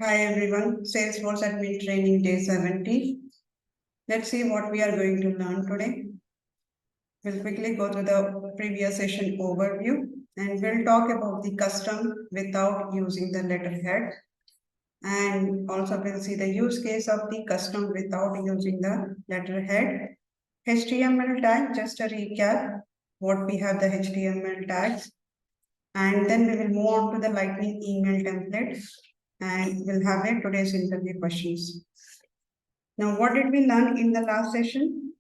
Hi everyone, Salesforce Admin Training Day 70. Let's see what we are going to learn today. We'll quickly go through the previous session overview and we'll talk about the custom without using the letterhead. And also we'll see the use case of the custom without using the letterhead. HTML tag, just a recap what we have the HTML tags. And then we will move on to the lightning email template and we'll have today's interview questions. Now, what did we learn in the last session?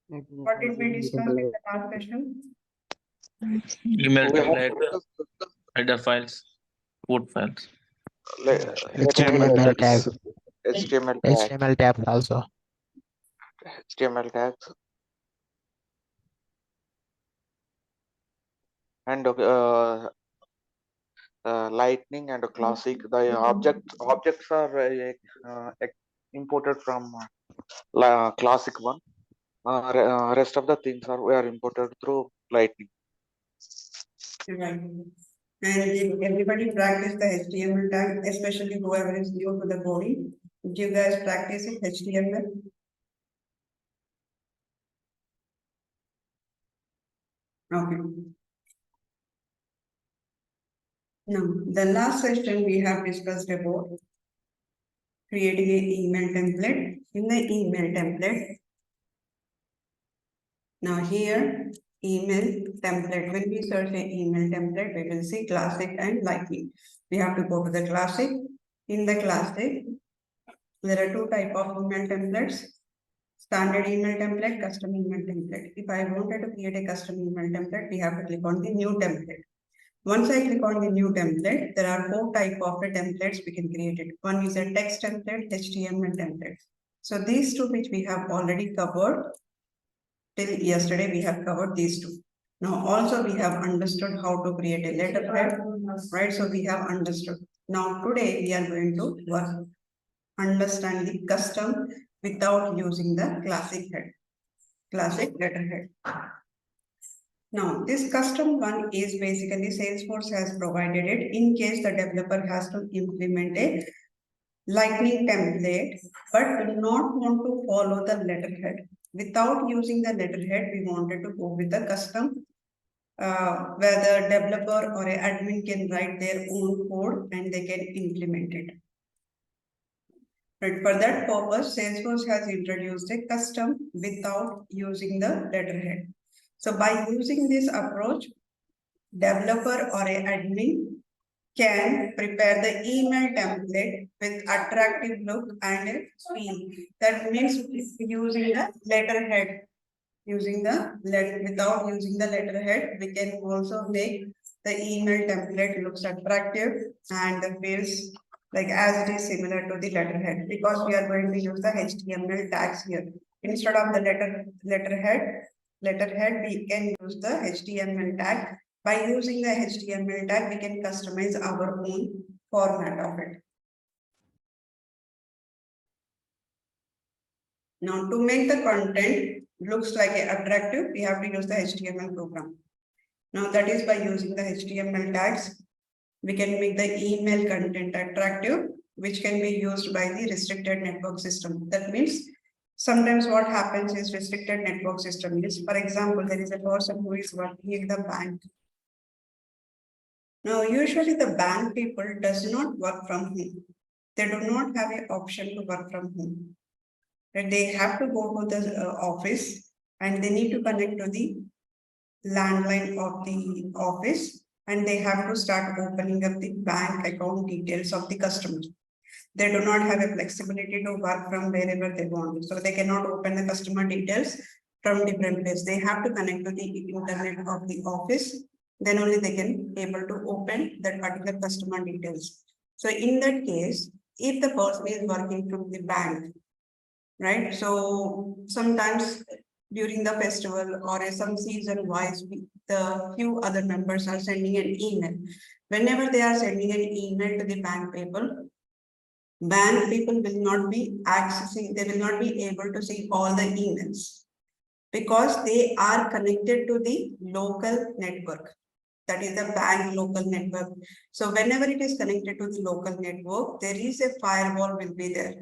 What did we discuss in the last session? Email We have template, header files, code files. HTML tags, HTML tags also. HTML tags, and Lightning and Classic. The objects are imported from Classic one. Rest of the things are imported through Lightning. Right. And everybody practice the HTML tag, especially whoever is new to the body. Did you guys practice it, HTML? Okay. Now, the last session we have discussed about creating an email template. In the email template, now here, email template. When we search an email template, we will see classic and lightning. We have to go to the classic. In the classic, there are two types of email templates. Standard email template, custom email template. If I wanted to create a custom email template, we have to click on the new template. Once I click on the new template, there are four types of templates we can create it. One is a text template, HTML template. So these two which we have already covered. Till yesterday, we have covered these two. Now, also we have understood how to create a letterhead, right? So we have understood. Now, today we are going to understand the custom without using the classic letterhead. Now, this custom one is basically Salesforce has provided it in case the developer has to implement a lightning template, but do not want to follow the letterhead. Without using the letterhead, we wanted to go with the custom where the developer or an admin can write their own code and they can implement it. But for that purpose, Salesforce has introduced a custom without using the letterhead. So by using this approach, developer or an admin can prepare the email template with attractive look and feel. That means using the letterhead. Without using the letterhead, we can also make the email template looks attractive and the feels like as it is similar to the letterhead, because we are going to use the HTML tags here. Instead of the letterhead, we can use the HTML tag. By using the HTML tag, we can customize our own format of it. Now, to make the content looks like attractive, we have to use the HTML program. Now, that is by using the HTML tags, we can make the email content attractive, which can be used by the restricted network system. That means sometimes what happens is restricted network system is, for example, there is a person who is working in the bank. Now, usually the bank people does not work from home. They do not have an option to work from home. And they have to go to the office and they need to connect to the landline of the office and they have to start opening up the bank account details of the customer. They do not have a flexibility to work from wherever they want. So they cannot open the customer details from different places. They have to connect to the internet of the office. Then only they can able to open that particular customer details. So in that case, if the person is working from the bank, right? So sometimes during the festival or some season wise, the few other members are sending an email. Whenever they are sending an email to the bank people will not be accessing, they will not be able to see all the emails. because they are connected to the local network. That is the bank local network. So whenever it is connected to the local network, there is a firewall will be there.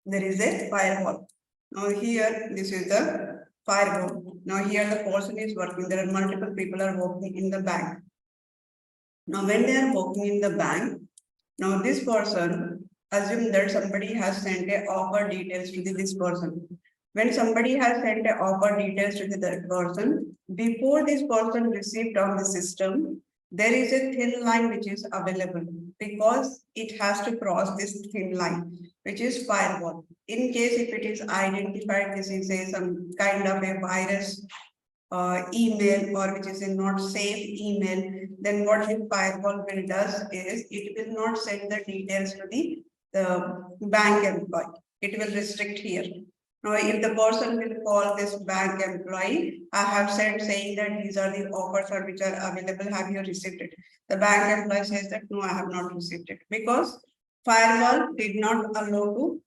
There is a firewall. Now here, this is the firewall. Now here the person is working. There are multiple people are working in the bank. Now when they are working in the bank, now this person, assume that somebody has sent a offer details to this person. When somebody has sent a offer details to that person, before this person received on the system, there is a thin line which is available because it has to cross this thin line, which is firewall. In case if it is identified, this is a some kind of a virus email or which is a not safe email, then what the firewall will does is it will not send the details to the bank employee. It will restrict here. Now, if the person will call this bank employee, I have said saying that these are the offers or which are available, have you received it? The bank employee says that no, I have not received it because firewall did not allow to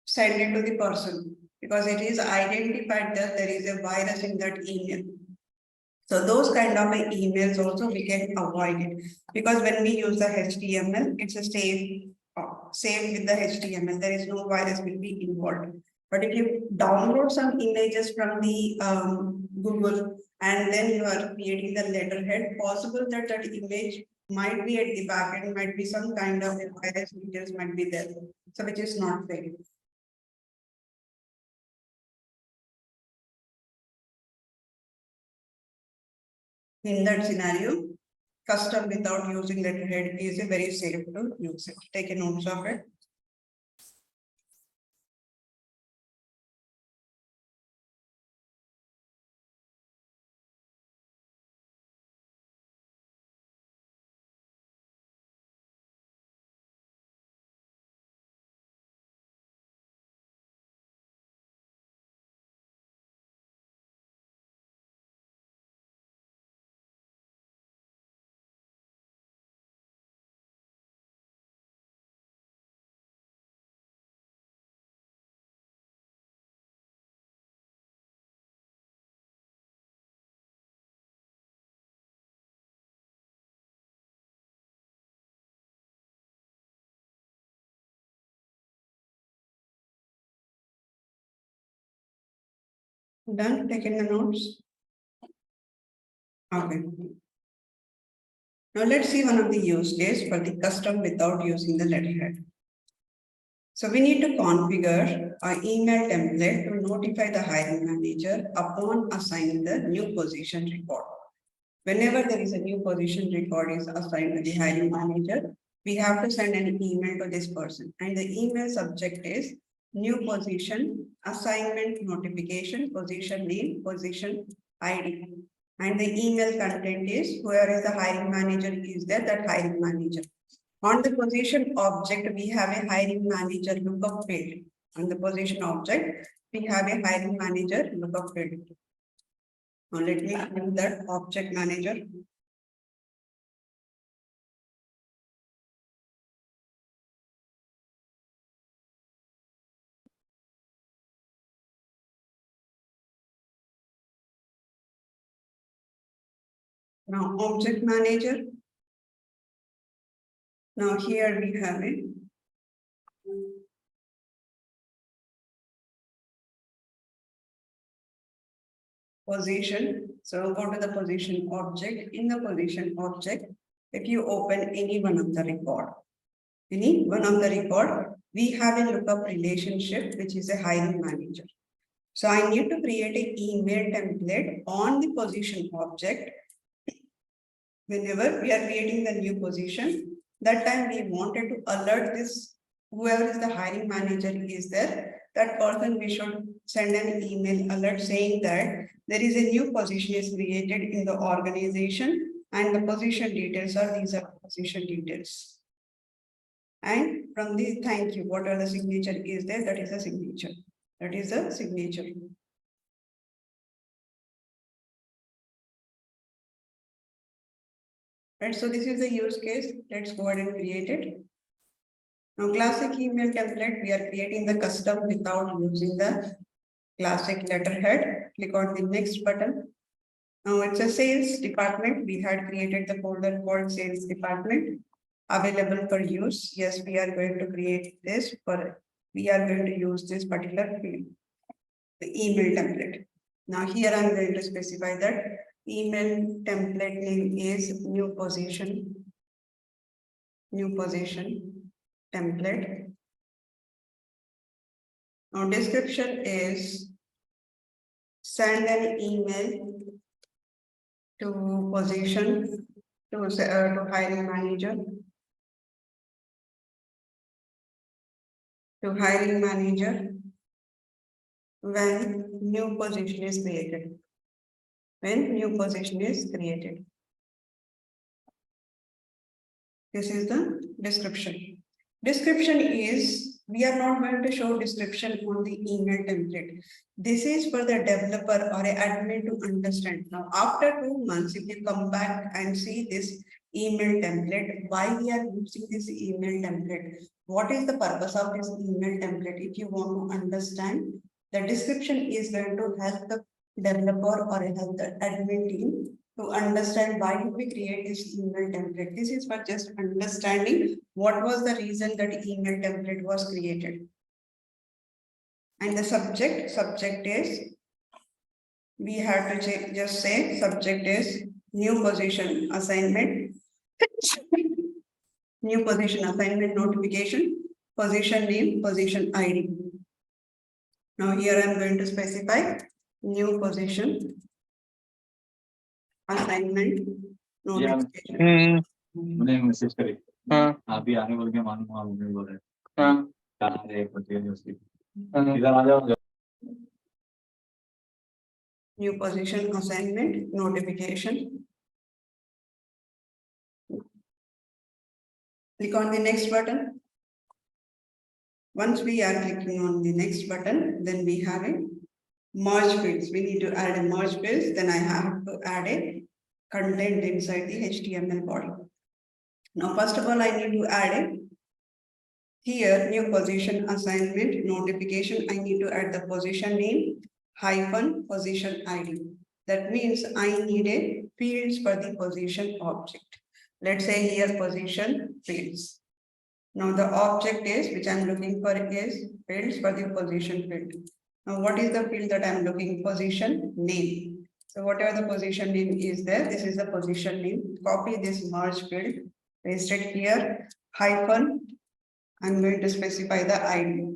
send it to the person because it is identified that there is a virus in that email. So those kind of emails also we can avoid it because when we use the HTML, it's a safe with the HTML. There is no virus will be involved. But if you download some images from the Google and then you are creating the letterhead, possible that that image might be at the back end, might be some kind of virus details might be there. So which is not fair. In that scenario, custom without using letterhead is a very safe to use it. Take a note of it. Done, taking the notes. Okay. Now let's see one of the use case for the custom without using the letterhead. So we need to configure our email template to notify the hiring manager upon assigning the new position record. Whenever there is a new position record is assigned to the hiring manager, we have to send an email to this person. And the email subject is new position, assignment notification, position name, position ID. And the email content is whoever is the hiring manager is there, that hiring manager. On the position object, we have a hiring manager lookup field. On the position object, we have a hiring manager lookup field. Now let me do that object manager. Now object manager. Now here we have it. Position. So go to the position object. In the position object, if you open any one of the record, we have a lookup relationship, which is a hiring manager. So I need to create an email template on the position object. Whenever we are creating the new position, that time we wanted to alert this, whoever is the hiring manager is there, that person we should send an email alert saying that there is a new position is created in the organization and the position details are these are position details. And from the thank you, what are the signature is there, that is a signature. That is a signature. Right, so this is the use case. Let's go ahead and create it. Now, classic email template, we are creating the custom without using the classic letterhead. Click on the next button. Now it's a sales department. We had created the folder called sales department available for use. Yes, we are going to create this we are going to use this particular field, the email template. Now here I'm going to specify that email template name is new position template. Now description is send an email to position to hiring manager. When new position is created. This is the description. Description is, we are not going to show description on the email template. This is for the developer or an admin to understand. Now, after 2 months, if you come back and see this email template, why we are using this email template? What is the purpose of this email template? If you want to understand, the description is going to help the developer or help the admin team to understand why did we create this email template. This is for just understanding what was the reason that email template was created. And the subject is, we have to just say subject is new position assignment, new position assignment notification, position name, position ID. Now here I am going to specify new position assignment notification. उन्हें message करे आप भी आने बोल के मालूम आप उन्हें बोल रहे हैं कहाँ है पतियों उसकी इधर आ जाओ New position assignment notification. Click on the next button. Once we are clicking on the next button, then we have a merge fields. We need to add a merge fields. Then I have to add a content inside the HTML body. Now, first of all, I need to add a here new position assignment notification. I need to add the position name hyphen position ID. That means I need a fields for the position object. Let's say here position fields. Now the object is, which I'm looking for is fields for the position field. Now what is the field that I'm looking? Position name. So whatever the position name is there, this is the position name. Copy this merge field, paste it here, hyphen. I'm going to specify the ID.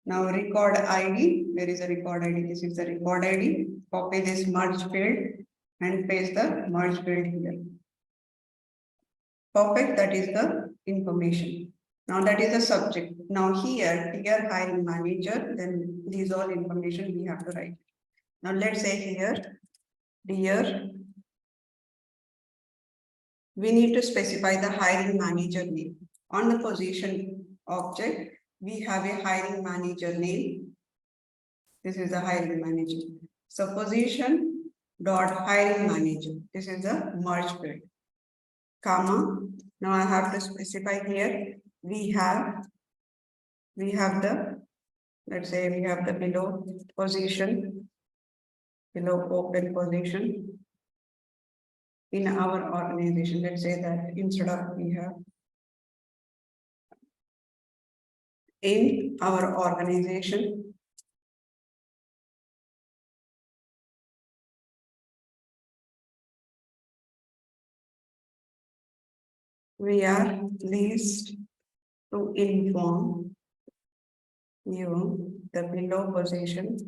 Now record ID, where is the record ID? This is the record ID. Copy this merge field and paste the merge field here. Perfect, that is the information. Now that is the subject. Now here hiring manager, then these all information we have to write. Now let's say here, dear, we need to specify the hiring manager name. On the position object, we have a hiring manager name. This is the hiring manager. So position dot hiring manager. This is the merge field. Comma. Now I have to specify here. We have the, let's say we have the below position, below open position in our organization. Let's say that instead of we have in our organization. We are pleased to inform you the below position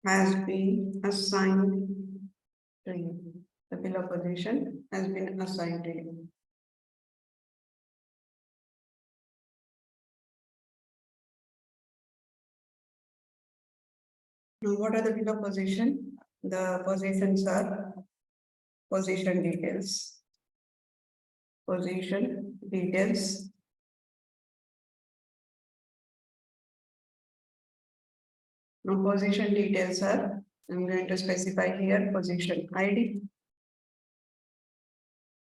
has been assigned to you. The below position has been assigned to you. Now, what are the below position? The positions are position details. Position details. Now, position details are, I'm going to specify here position ID.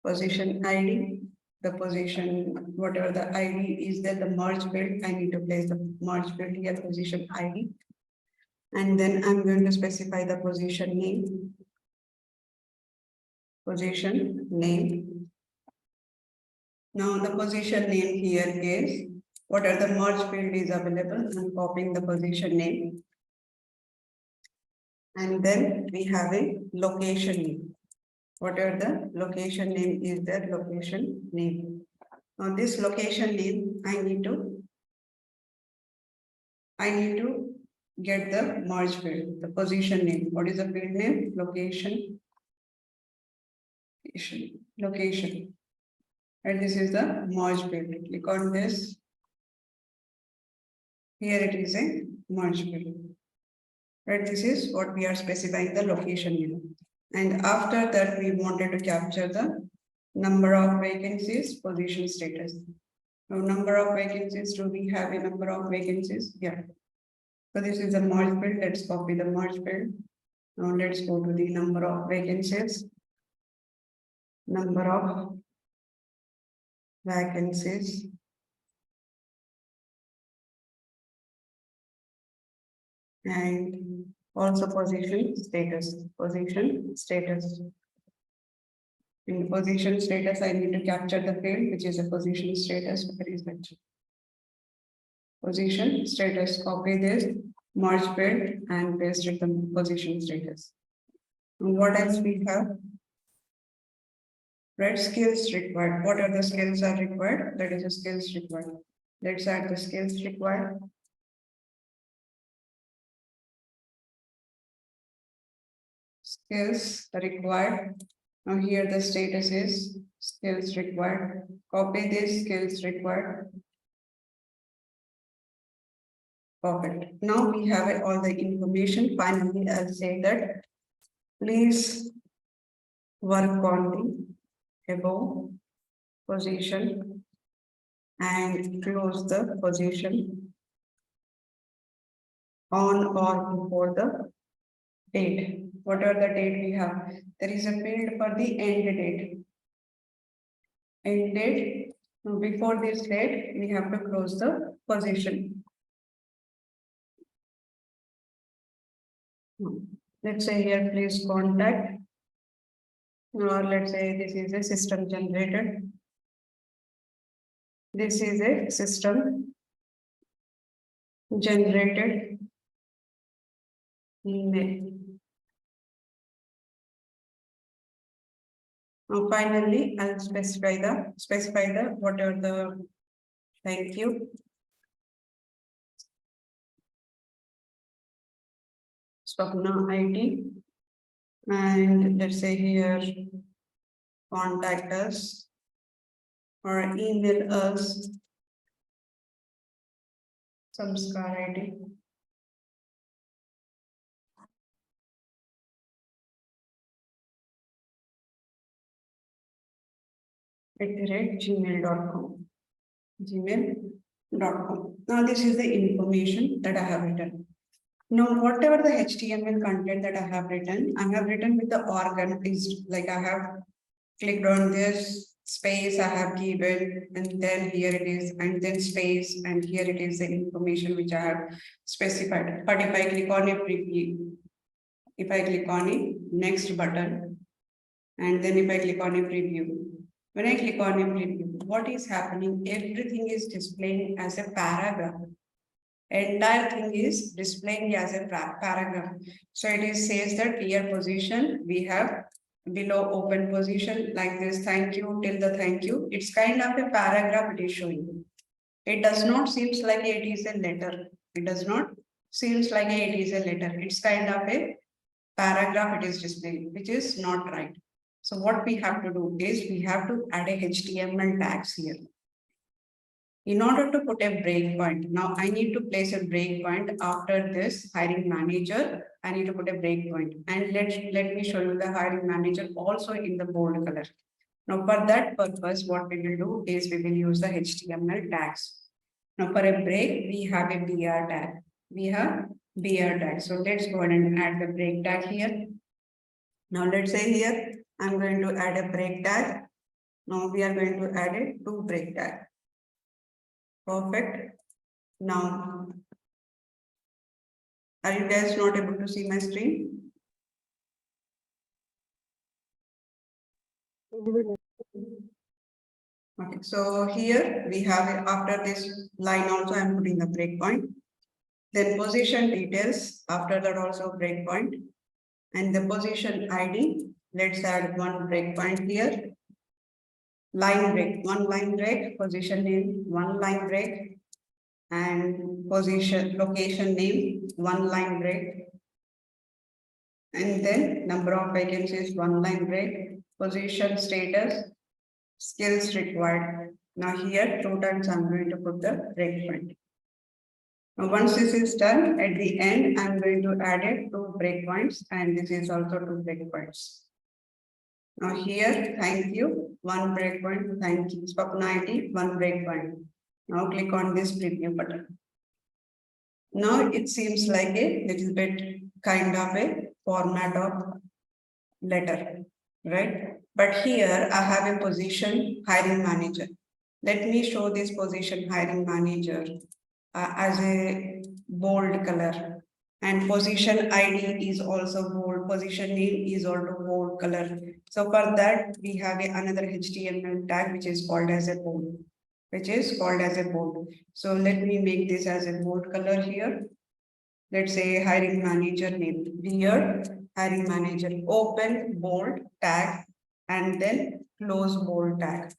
Position ID, the position, whatever the ID is there, the merge field, I need to place the merge field here, position ID. And then I'm going to specify the position name. Position name. Now the position name here is, what are the merge field is available, I'm copying the position name. And then we have a location name. Whatever the location name is there, location name. Now this location name, I need to get the merge field, the position name. What is the field name? Location. Location. And this is the merge field. Click on this. Here it is a merge field. Right, this is what we are specifying the location name. And after that, we wanted to capture the number of vacancies, position status. Now, number of vacancies, do we have a number of vacancies? Yeah. So this is the merge field. Let's copy the merge field. Now let's go to the number of vacancies. Number of vacancies. And also position status. Position status. In position status, I need to capture the field, which is a position status. Where is that? Position status. Copy this merge field and paste it the position status. And what else we have? Right, skills required. What are the skills are required? That is the skills required. Let's add the skills required. Skills required. Now here the status is skills required. Copy this skills required. Perfect. Now we have all the information. Finally, I'll say that please work on the above position and close the position on or before the date. Whatever the date we have, there is a field for the end date. End date. Now, before this date, we have to close the position. Let's say here, please contact. Or let's say this is a system generated. This is a system generated email. Now finally, I'll specify the whatever the thank you. Swapna ID. And let's say here, contact us or email us. Samskar ID. @gmail.com. Gmail.com. Now this is the information that I have written. Now whatever the HTML content that I have written with the organized, like I have clicked on this space, I have given, and then here it is, and then space, and here it is the information which I have specified. But if I click on a preview, if I click on a next button, and then if I click on a preview, when I click on a preview, what is happening? Everything is displaying as a paragraph. Entire thing is displaying as a paragraph. So it is says that here position, we have below open position like this, thank you till the thank you. It's kind of a paragraph it is showing. It does not seems like it is a letter. It does not seems like it is a letter. It's kind of a paragraph it is displaying, which is not right. So what we have to do is we have to add a HTML tags here. In order to put a breakpoint, now I need to place a breakpoint after this hiring manager. I need to put a breakpoint, and let me show you the hiring manager also in the bold color. Now for that purpose, what we will do is we will use the HTML tags. Now for a break, we have a BR tag. We have BR tag. So let's go ahead and add the break tag here. Now let's say here, I'm going to add a break tag. Now we are going to add a to break tag. Perfect. Now, are you guys not able to see my screen? Okay, so here we have it. After this line also I am putting the breakpoint. Then position details, after that also breakpoint. And the position ID, let's add one breakpoint here. Line break, one line break, position name, one line break. And position, location name, one line break. And then number of vacancies, one line break, position status, skills required. Now here, 2 times I'm going to put the breakpoint. Now once this is done, at the end, I'm going to add it 2 breakpoints, and this is also 2 breakpoints. Now here, thank you, 1 breakpoint, thank you, Swapna ID, 1 breakpoint. Now click on this preview button. Now it seems like a little bit kind of a format of letter, right? But here I have a position hiring manager. Let me show this position hiring manager as a bold color, and position ID is also bold, position name is also bold color. So for that we have another HTML tag which is called as a bold, So let me make this as a bold color here. Let's say hiring manager name, here hiring manager, open bold tag, and then close bold tag.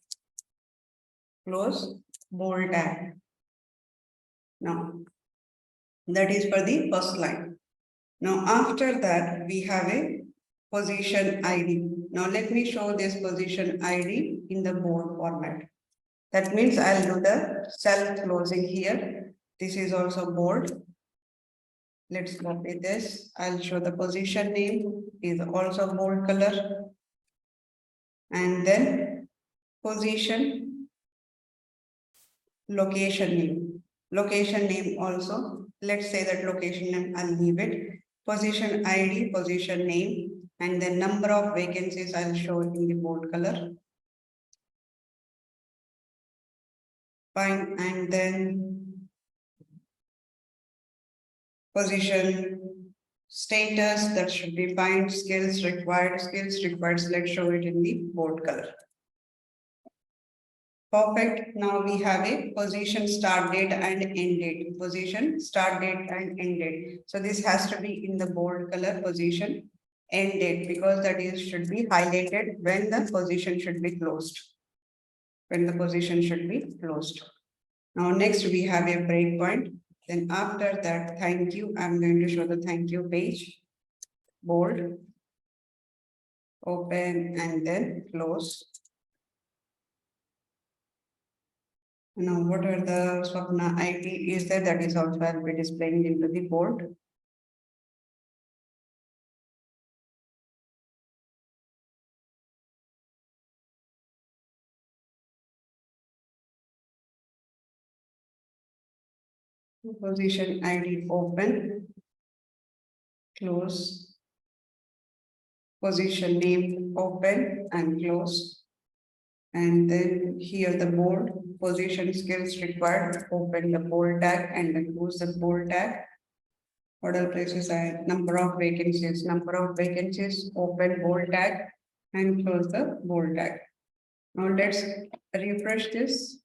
Close bold tag. Now, that is for the first line. Now, after that, we have a position ID. Now, let me show this position ID in the bold format. That means I'll do the cell closing here. This is also bold. Let's copy this. I'll show the position name is also bold color. And then position, location name. Location name also, let's say that location name, I'll leave it. Position ID, position name, and the number of vacancies I'll show in the bold color. Fine, and then position status, that should be fine. Skills required, let's show it in the bold color. Perfect. Now we have a position start date and end date. Position start date and end date. So this has to be in the bold color, position end date, because that is should be highlighted when the position should be closed. When the position should be closed. Now next we have a breakpoint. Then after that, thank you. I'm going to show the thank you page. Bold, open, and then close. Now, what are the Swapna IT is there, that is also I'll be displaying into the board. Position ID open, close. Position name open and close. And then here the bold, position skills required, open the bold tag and then close the bold tag. What other places I number of vacancies, open bold tag and close the bold tag. Now let's refresh this.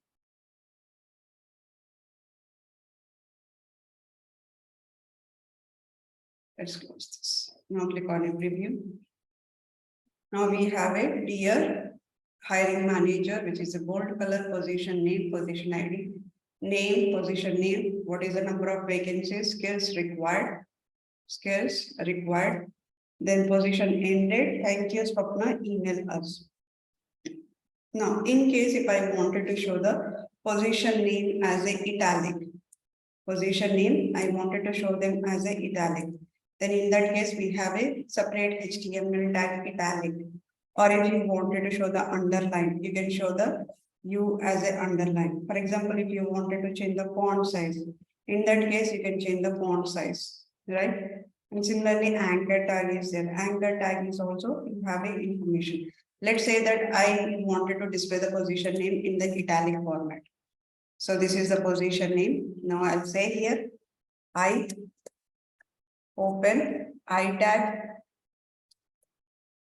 Let's close this. Now click on a preview. Now we have a dear hiring manager, which is a bold color, position name, position ID, name, position name, what is the number of vacancies, skills required, then position ended, thank you, Swapna, email us. Now, in case if I wanted to show the position name as a italic, position name, I wanted to show them as a italic. Then in that case, we have a separate HTML tag italic. Or if you wanted to show the underline, you can show the U as an underline. For example, if you wanted to change the font size, in that case, you can change the font size, right? And similarly, anchor tag is there. Anchor tag is also having information. Let's say that I wanted to display the position name in the italic format. So this is the position name. Now I'll say here, I open I tag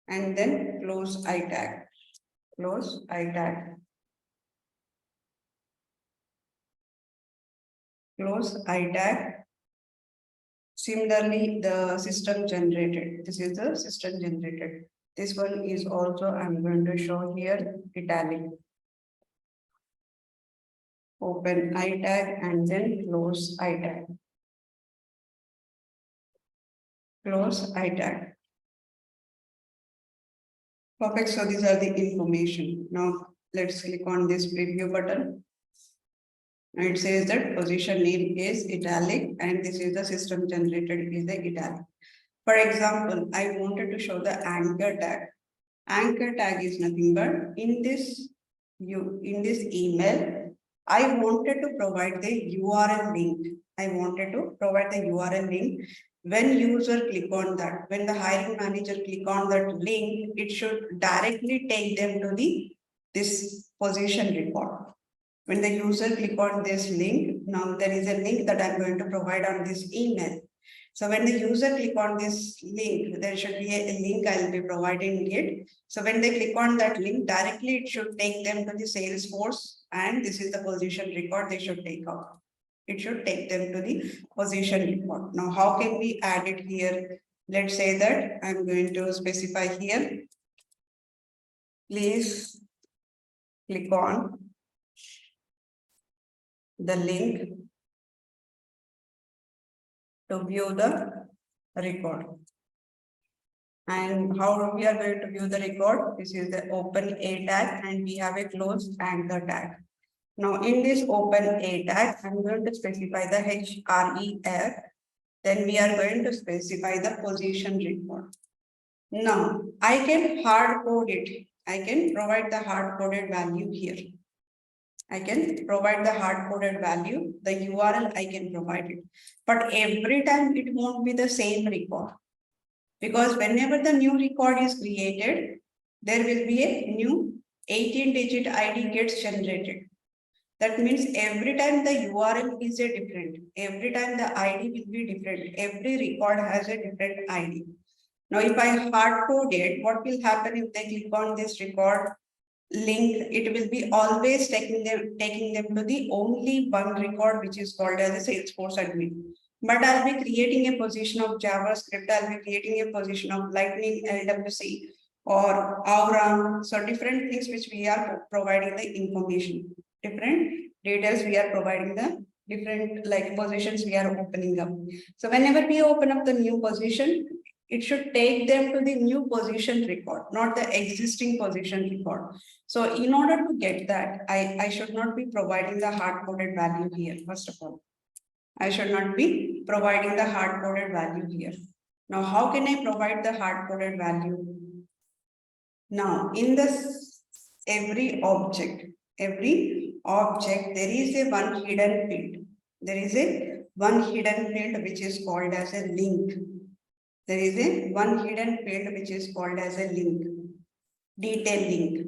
and then close I tag. Close I tag. Close I tag. Similarly, the system generated. This is the system generated. This one is also, I'm going to show here, italic. Open I tag and then close I tag. Close I tag. Perfect. So these are the information. Now let's click on this preview button. And it says that position name is italic and this is the system generated is the italic. For example, I wanted to show the anchor tag. Anchor tag is nothing but in this email, I wanted to provide the URL link. I wanted to provide the URL link. When user click on that, when the hiring manager click on that link, it should directly take them to this position report. When the user click on this link, now there is a link that I'm going to provide on this email. So when the user click on this link, there should be a link I'll be providing it. So when they click on that link, directly it should take them to the Salesforce and this is the position record they should take out. It should take them to the position report. Now, how can we add it here? Let's say that I'm going to specify here. Please click on the link to view the record. And how we are going to view the record? This is the open A tag and we have a closed anchor tag. Now in this open A tag, I'm going to specify the href. Then we are going to specify the position record. Now I can hard code it. I can provide the hard coded value here. I can provide the hard-coded value, the URL I can provide it. But every time it won't be the same record. Because whenever the new record is created, there will be a new 18-digit ID gets generated. That means every time the URL is a different, every time the ID will be different, every record has a different ID. Now, if I hard-code it, what will happen if they click on this record link? It will be always taking them to the only one record, which is called as a Salesforce admin. But I'll be creating a position of JavaScript, I'll be creating a position of Lightning LWC or Aura. So different things which we are providing the information, different details we are providing the different like positions we are opening up. So whenever we open up the new position, it should take them to the new position record, not the existing position record. So in order to get that, I should not be providing the hard-coded value here, first of all. I should not be providing the hard-coded value here. Now, how can I provide the hard-coded value? Now, in this, every object, there is a one hidden field. There is a one hidden field which is called as a link. There is a one hidden field which is called as a link, detail link.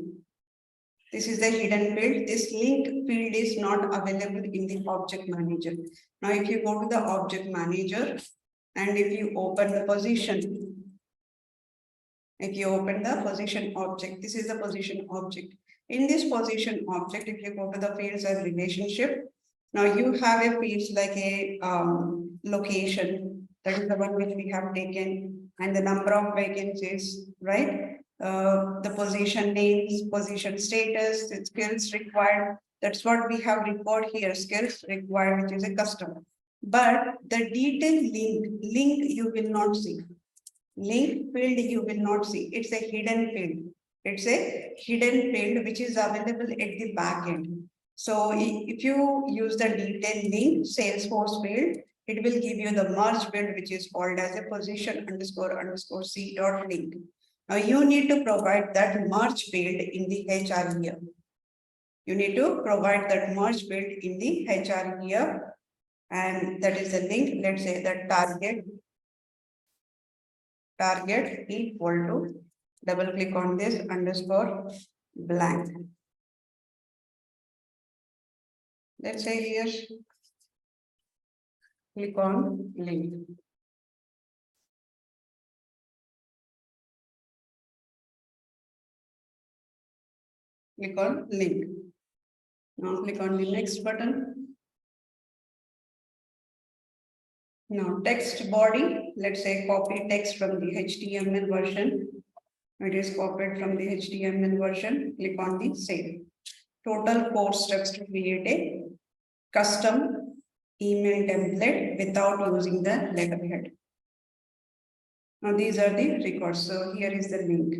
This is the hidden field. This link field is not available in the object manager. Now, if you go to the object manager and if you open the position, object, this is the position object. In this position object, if you go to the fields and relationship, now you have a fields like a location. That is the one which we have taken, and the number of vacancies, right? The position names, position status, the skills required. That's what we have record here, skills required, which is a custom. But the detailed link you will not see. Link field you will not see. It's a hidden field. It's a hidden field which is available at the back end. So if you use the detail link Salesforce field, it will give you the merge field, which is called as a position _ C dot link. Now you need to provide that merge field in the HR here. You need to provide that merge field in the HR here, and that is the link. Let's say that target equal to double click on this underscore blank. Let's say here, click on link. Click on link. Now click on the next button. Now text body, let's say copy text from the HTML version. It is copied from the HTML version. Click on the save. Total 4 steps to create a custom email template without using the letterhead. Now these are the records. So here is the link.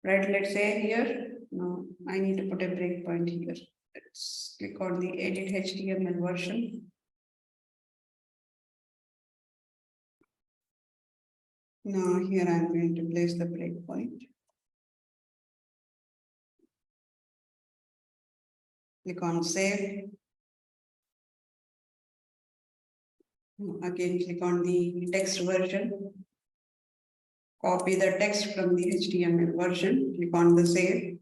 Right, let's say here. No, I need to put a breakpoint here. Let's click on the edit HTML version. Now here I'm going to place the breakpoint. Click on save. Again, click on the text version. Copy the text from the HTML version. Click on the save.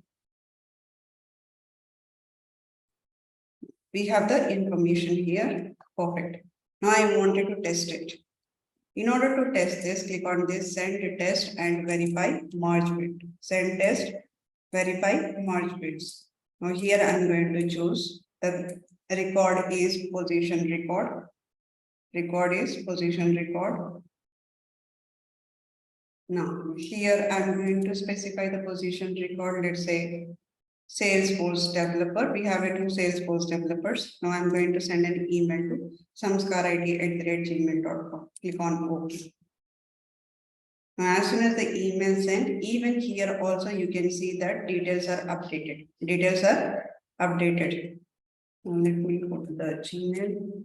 We have the information here. Perfect. Now I wanted to test it. In order to test this, click on this send test and verify merge bit. Send test, verify merge bits. Now here I'm going to choose the record is position record. Record is position record. Now here I'm going to specify the position record. Let's say Salesforce developer. We have two Salesforce developers. Now I'm going to send an email to samskarid@gmail.com. Click on OK. Now, as soon as the email sent, even here also you can see that details are updated. Details are updated. Now let me go to the Gmail.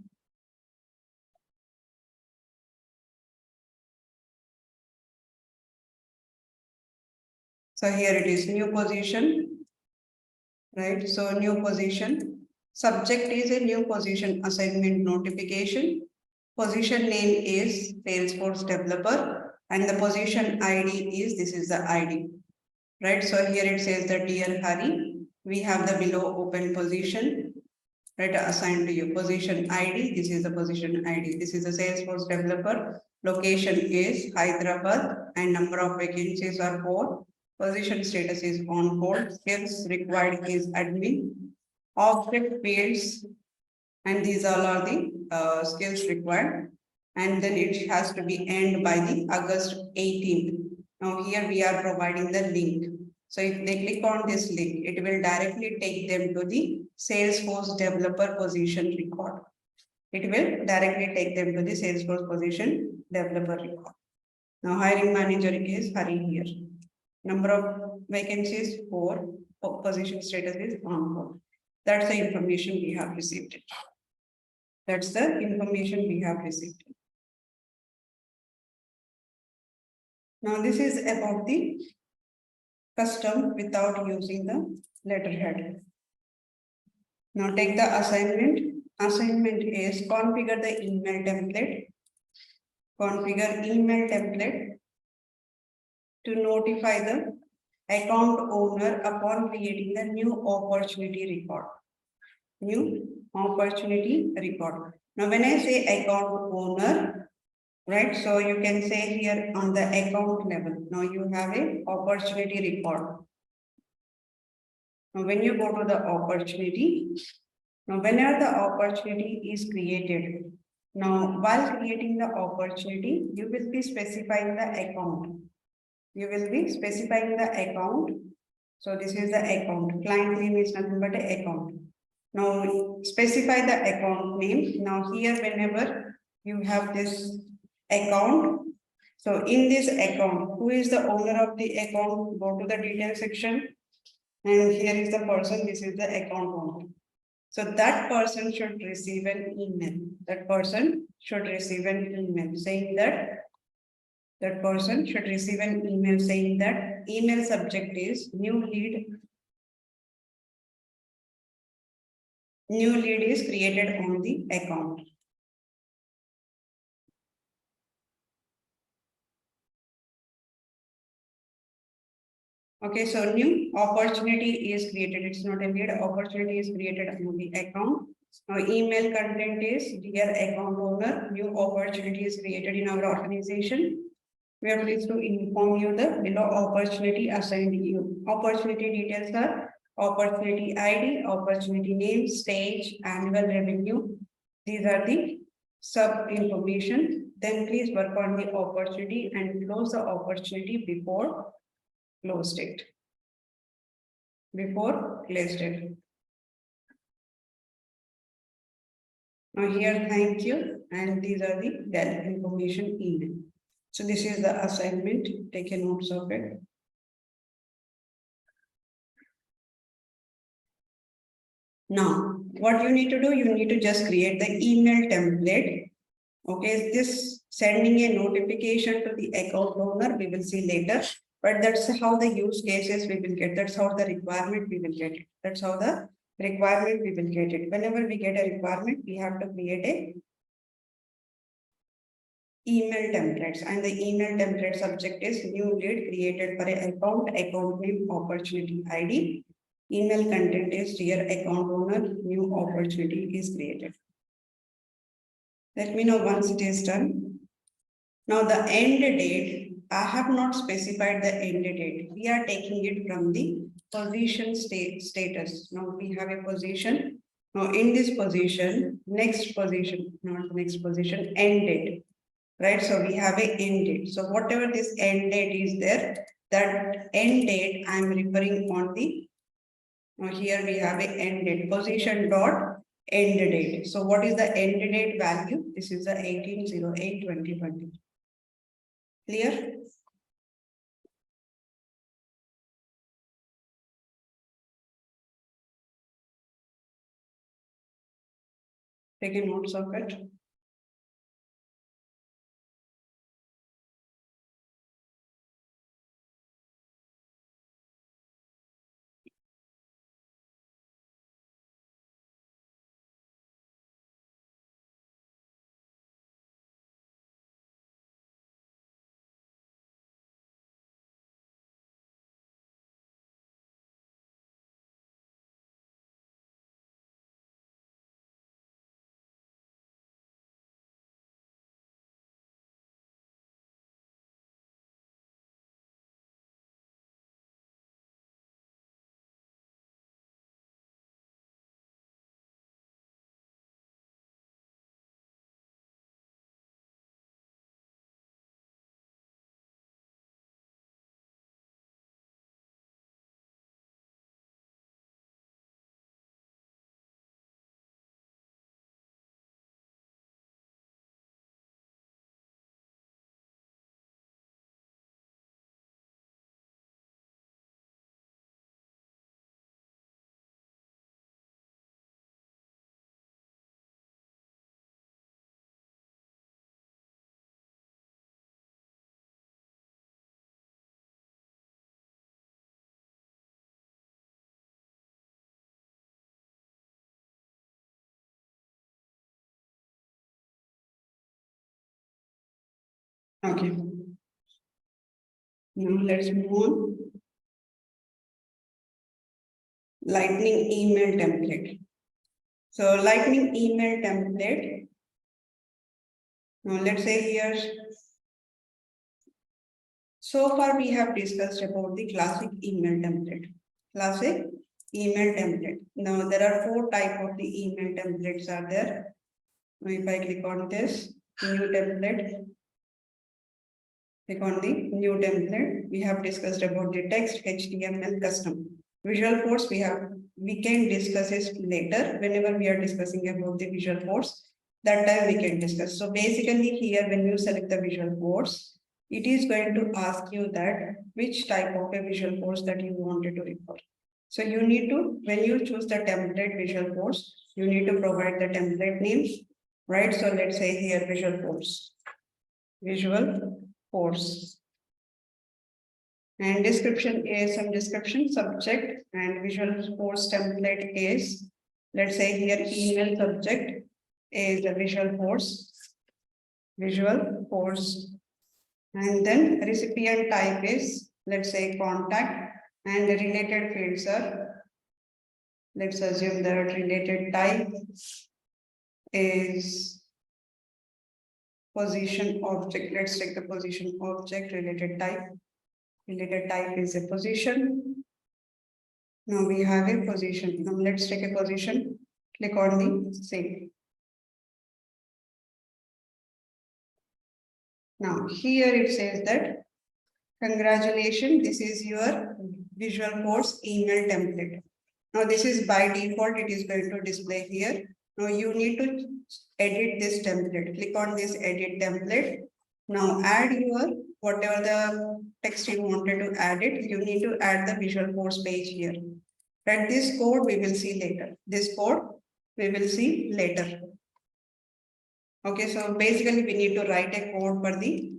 So here it is new position. Right, so new position, subject is a new position assignment notification, position name is Salesforce developer, and the position ID is, this is the ID, right? So here it says that dear Hari, we have the below open position, right, assigned to you. Position ID, this is the position ID, this is the Salesforce developer, location is Hyderabad, and number of vacancies are 4. Position status is on hold. Skills required is admin. Object fields, and these all are the skills required. And then it has to be end by the August 18th. Now here we are providing the link. So if they click on this link, it will directly take them to the Salesforce developer position record. It will directly take them to the Salesforce position developer record. Now hiring manager is Hari here. Number of vacancies 4, position status is on hold. That's the information we have received. That's the information we have received. Now this is about the custom without using the letterhead. Now take the assignment. Assignment is configure the email template. Configure email template to notify the account owner upon creating the new opportunity record. New opportunity record. Now, when I say account owner, right? So you can say here on the account level. Now you have a opportunity record. Now, when you go to the opportunity, now whenever the opportunity is created, now while creating the opportunity, you will be specifying the account. You will be specifying the account. So this is the account. Client name is nothing but an account. Now specify the account name. Now here whenever you have this account, so in this account, who is the owner of the account? Go to the detail section. And here is the person, this is the account owner. So that person should receive an email. That person should receive an email saying that person should receive an email saying that email subject is new lead. New lead is created on the account. Okay, so new opportunity is created. It's not a lead, opportunity is created on the account. Now email content is dear account owner, new opportunity is created in our organization. We are pleased to inform you the below opportunity assigned to you. Opportunity details are opportunity ID, opportunity name, stage, annual revenue. These are the sub information. Then please work on the opportunity and close the opportunity before close date. Before close date. Now here, thank you, and these are the Dell information email. So this is the assignment, take a notes of it. Now, what you need to do, you need to just create the email template. Okay, this sending a notification to the account owner, we will see later, but that's how the use cases we will get. That's how the requirement we will get it. That's how the requirement we will get it. Whenever we get a requirement, we have to create a email templates, and the email template subject is new lead created for an account name, opportunity ID. Email content is dear account owner, new opportunity is created. Let me know once it is done. Now the end date, I have not specified the end date. We are taking it from the position status. Now we have a position. Now in this position, next position, not next position, end date. Right, so we have a end date. So whatever this end date is there, that end date I am referring on the, now here we have a end date, position dot end date. So what is the end date value? This is the 18/08/2020. Clear? Take a notes of it. Okay. Now let's move on. Lightning email template. So lightning email template. Now let's say here. So far we have discussed about the classic email template. Classic email template. Now there are 4 types of the email templates are there. Now if I click on this new template, click on the new template. We have discussed about the text, HTML, custom. Visualforce we can discuss it later whenever we are discussing about the Visualforce. That time we can discuss. So basically here when you select the Visualforce, it is going to ask you that which type of a Visualforce that you wanted to refer. So you need to, when you choose the template Visualforce, you need to provide the template name, right? So let's say here Visualforce. Visualforce. And description is some description subject, and Visualforce template is, let's say here email subject is the Visualforce. And then recipient type is, let's say contact, And the related fields are, let's assume that related type is position object. Let's take the position object related type. Related type is a position. Now we have a position. Now let's take a position. Click on the save. Now here it says that congratulations, this is your Visual Course email template. Now this is by default, it is going to display here. Now you need to edit this template. Click on this edit template. Now add your whatever the text you wanted to add it. You need to add the Visual Course page here. But this code we will see later. This code we will see later. Okay, so basically we need to write a code for the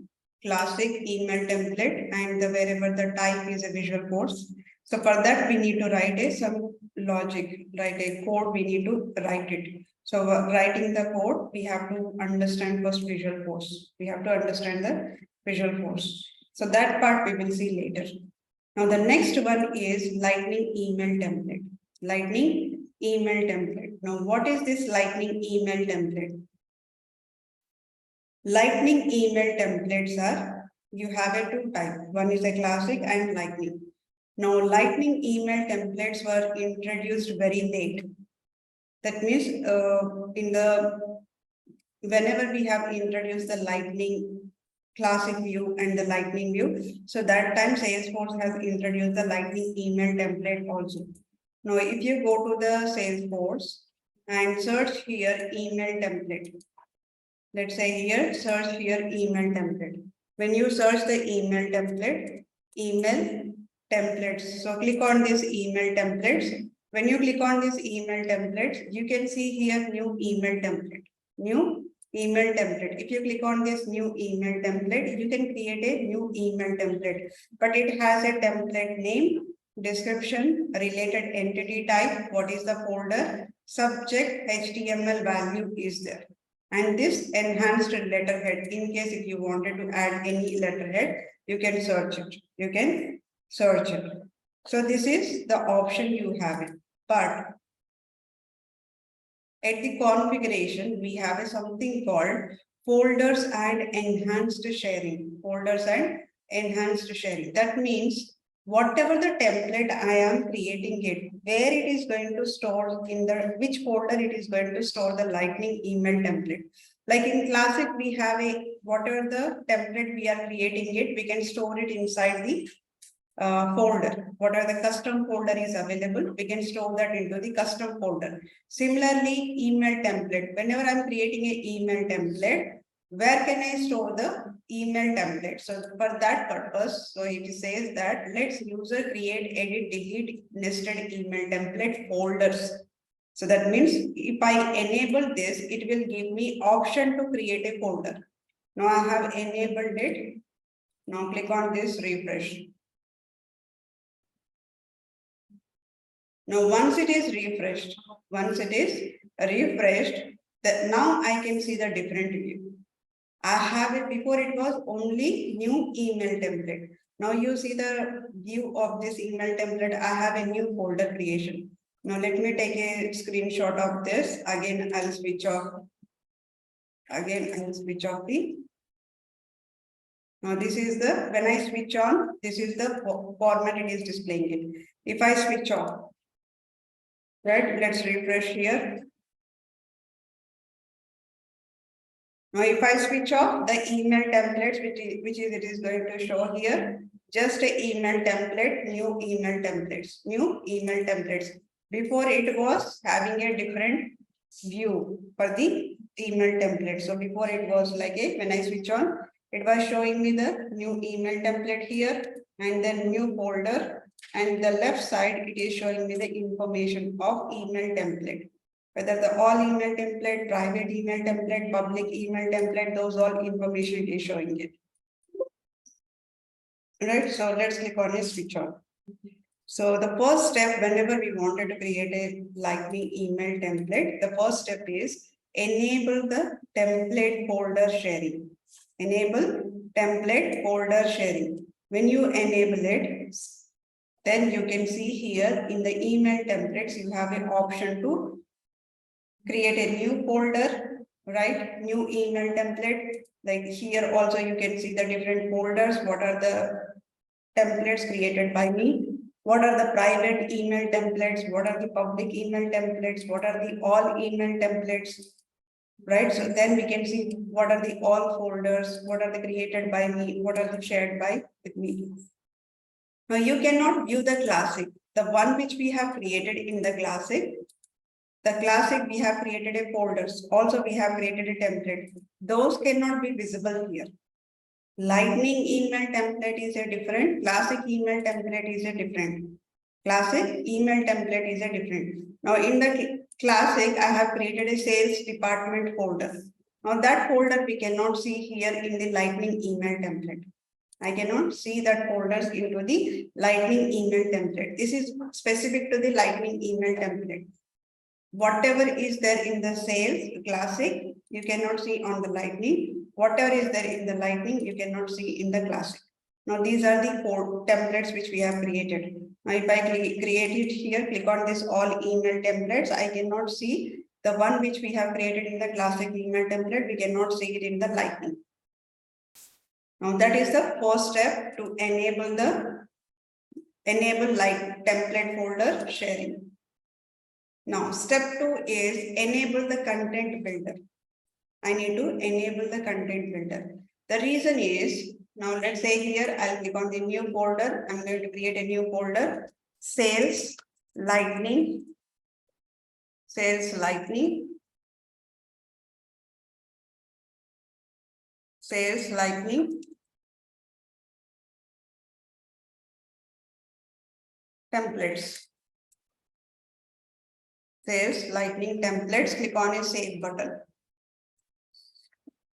classic email template and wherever the type is a Visual Course. So for that we need to write some logic, write a code, we need to write it. So writing the code, we have to understand first Visual Course. We have to understand the Visual Course. So that part we will see later. Now the next one is Lightning email template. Lightning email template. Now what is this Lightning email template? Lightning email templates are, you have a two types. One is a classic and Lightning. Now Lightning email templates were introduced very late. That means whenever we have introduced the Lightning classic view and the Lightning view, so that time Salesforce has introduced the Lightning email template also. Now if you go to the Salesforce and search here email template, let's say here, search here email template. When you search the email templates. So click on this email templates. When you click on this email templates, you can see here new email template. New email template. If you click on this new email template, you can create a new email template. But it has a template name, description, related entity type, what is the folder, subject, HTML value is there. And this enhanced letterhead, in case if you wanted to add any letterhead, you can search it. You can search it. So this is the option you have it. But at the configuration, we have something called folders and enhanced sharing. Folders and enhanced sharing. That means whatever the template I am creating it, where it is going to store in the which folder it is going to store the Lightning email template. Like in classic, we have a whatever the template we are creating it, we can store it inside the folder. Whatever the custom folder is available, we can store that into the custom folder. Similarly, email template. Whenever I'm creating an email template, where can I store the email template? So for that purpose, so it says that let's user create, edit, delete nested email template folders. So that means if I enable this, it will give me option to create a folder. Now I have enabled it. Now click on this refresh. Now once it is refreshed, that now I can see the different view. I have it before, it was only new email template. Now you see the view of this email template. I have a new folder creation. Now let me take a screenshot of this. Again, I'll switch off. The. Now this is the, when I switch on, this is the format it is displaying it. If I switch off, right, let's refresh here. Now, if I switch off the email templates, which is it is going to show here, just a email template, new email templates. Before it was having a different view for the email template. So before it was like a, when I switch on, it was showing me the new email template here and then new folder, and the left side it is showing me the information of email template. Whether the all email template, private email template, public email template, those all information is showing it. Right, so let's click on a switch on. So the first step, whenever we wanted to create a Lightning email template, the first step is enable the template folder sharing. Enable template folder sharing. When you enable it, then you can see here in the email templates, you have an option to create a new folder, right? New email template. Like here also you can see the different folders. What are the templates created by me? What are the private email templates? What are the public email templates? What are the all email templates? Right? So then we can see what are the all folders, what are the created by me, what are the shared by with me. Now you cannot view the classic, the one which we have created in the classic. The classic we have created a folders. Also we have created a template. Those cannot be visible here. Lightning email template is a different, classic email template is a different. Classic email template is a different. Now in the classic, I have created a sales department folder. Now that folder we cannot see here in the lightning email template. I cannot see that folders into the lightning email template. This is specific to the lightning email template. Whatever is there in the sales classic, you cannot see on the lightning. Whatever is there in the lightning, you cannot see in the classic. Now these are the 4 templates which we have created. Now if I create it here, click on this all email templates, I cannot see the one which we have created in the classic email template, we cannot see it in the lightning. Now that is the first step to enable like template folder sharing. Now, step 2 is enable the content builder. I need to enable the content builder. The reason is, now let's say here, I'll click on the new folder. I'm going to create a new folder, sales lightning, sales lightning, sales lightning, templates. Sales lightning templates, click on a save button.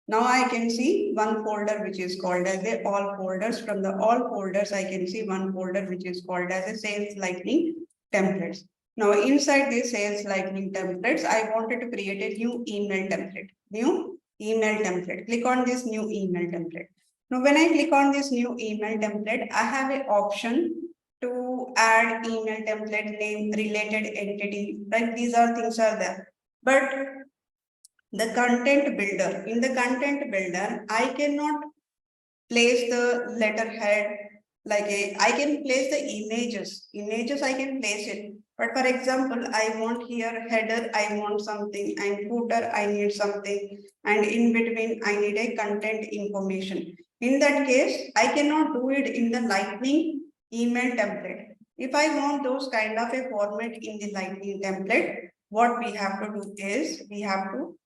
Now I can see one folder which is called as a all folders. From the all folders, I can see one folder which is called as a sales lightning templates. Now inside the sales lightning templates, I wanted to create a new email template. New email template. Click on this new email template. Now when I click on this new email template, I have an option to add email template name, related entity, right? These are things are there. But the content builder, in the content builder, I cannot place the letterhead like I can place the images I can place it. But for example, I want here header, I want something, and footer, I need something, and in between, I need a content information. In that case, I cannot do it in the lightning email template. If I want those kind of a format in the lightning template, what we have to do is we have to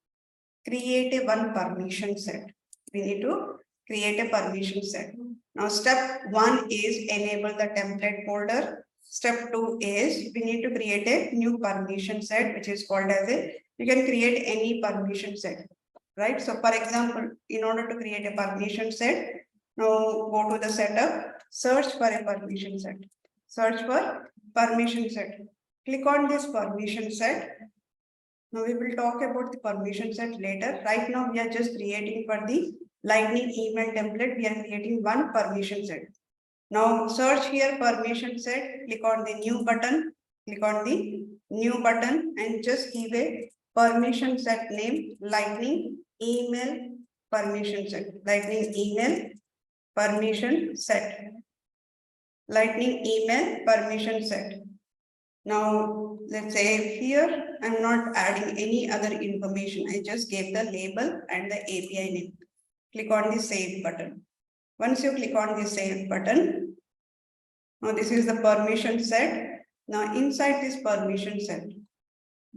create a one permission set. We need to create a permission set. Now, step 1 is enable the template folder. Step 2 is we need to create a new permission set, which is called as a, you can create any permission set, right? So for example, in order to create a permission set, now go to the setup, search for a permission set, search for permission set. Click on this permission set. Now we will talk about the permission set later. Right now we are just creating for the lightning email template. We are creating one permission set. Now search here permission set, click on the new button, click on the new button and just give a permission set name, lightning email permission set, lightning email permission set, lightning email permission set. Now, let's say here, I'm not adding any other information. I just gave the label and the API name. Click on the save button. Once you click on the save button, now this is the permission set. Now inside this permission set,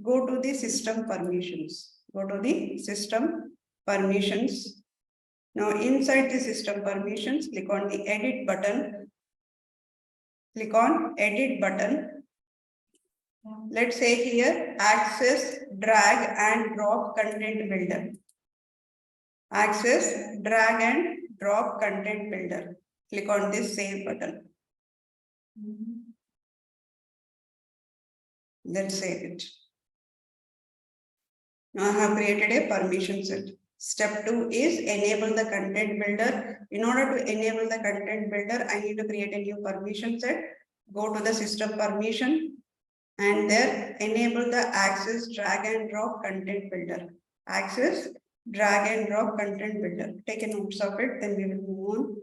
go to the system permissions. Go to the system permissions. Now inside the system permissions, click on the edit button. Click on edit button. Let's say here, access, drag and drop content builder. Access, drag and drop content builder. Click on this save button. Let's save it. Now I have created a permission set. Step 2 is enable the content builder. In order to enable the content builder, I need to create a new permission set. go to the system permission, and there enable the access drag and drop content builder. Access drag and drop content builder. Take a notes of it, then we will move on.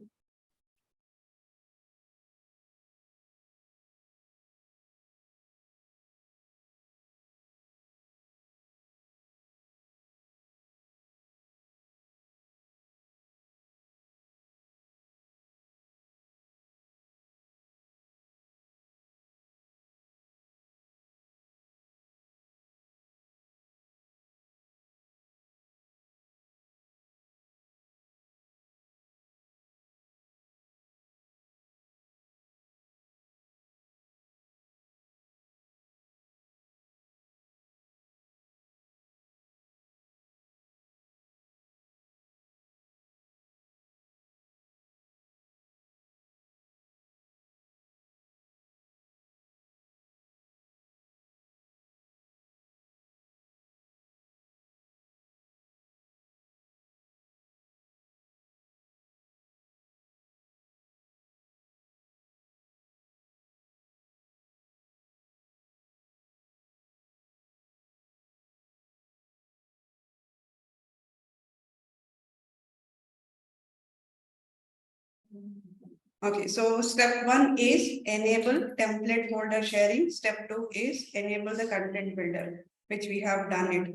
Okay, so step 1 is enable template folder sharing. Step 2 is enable the content builder, which we have done it.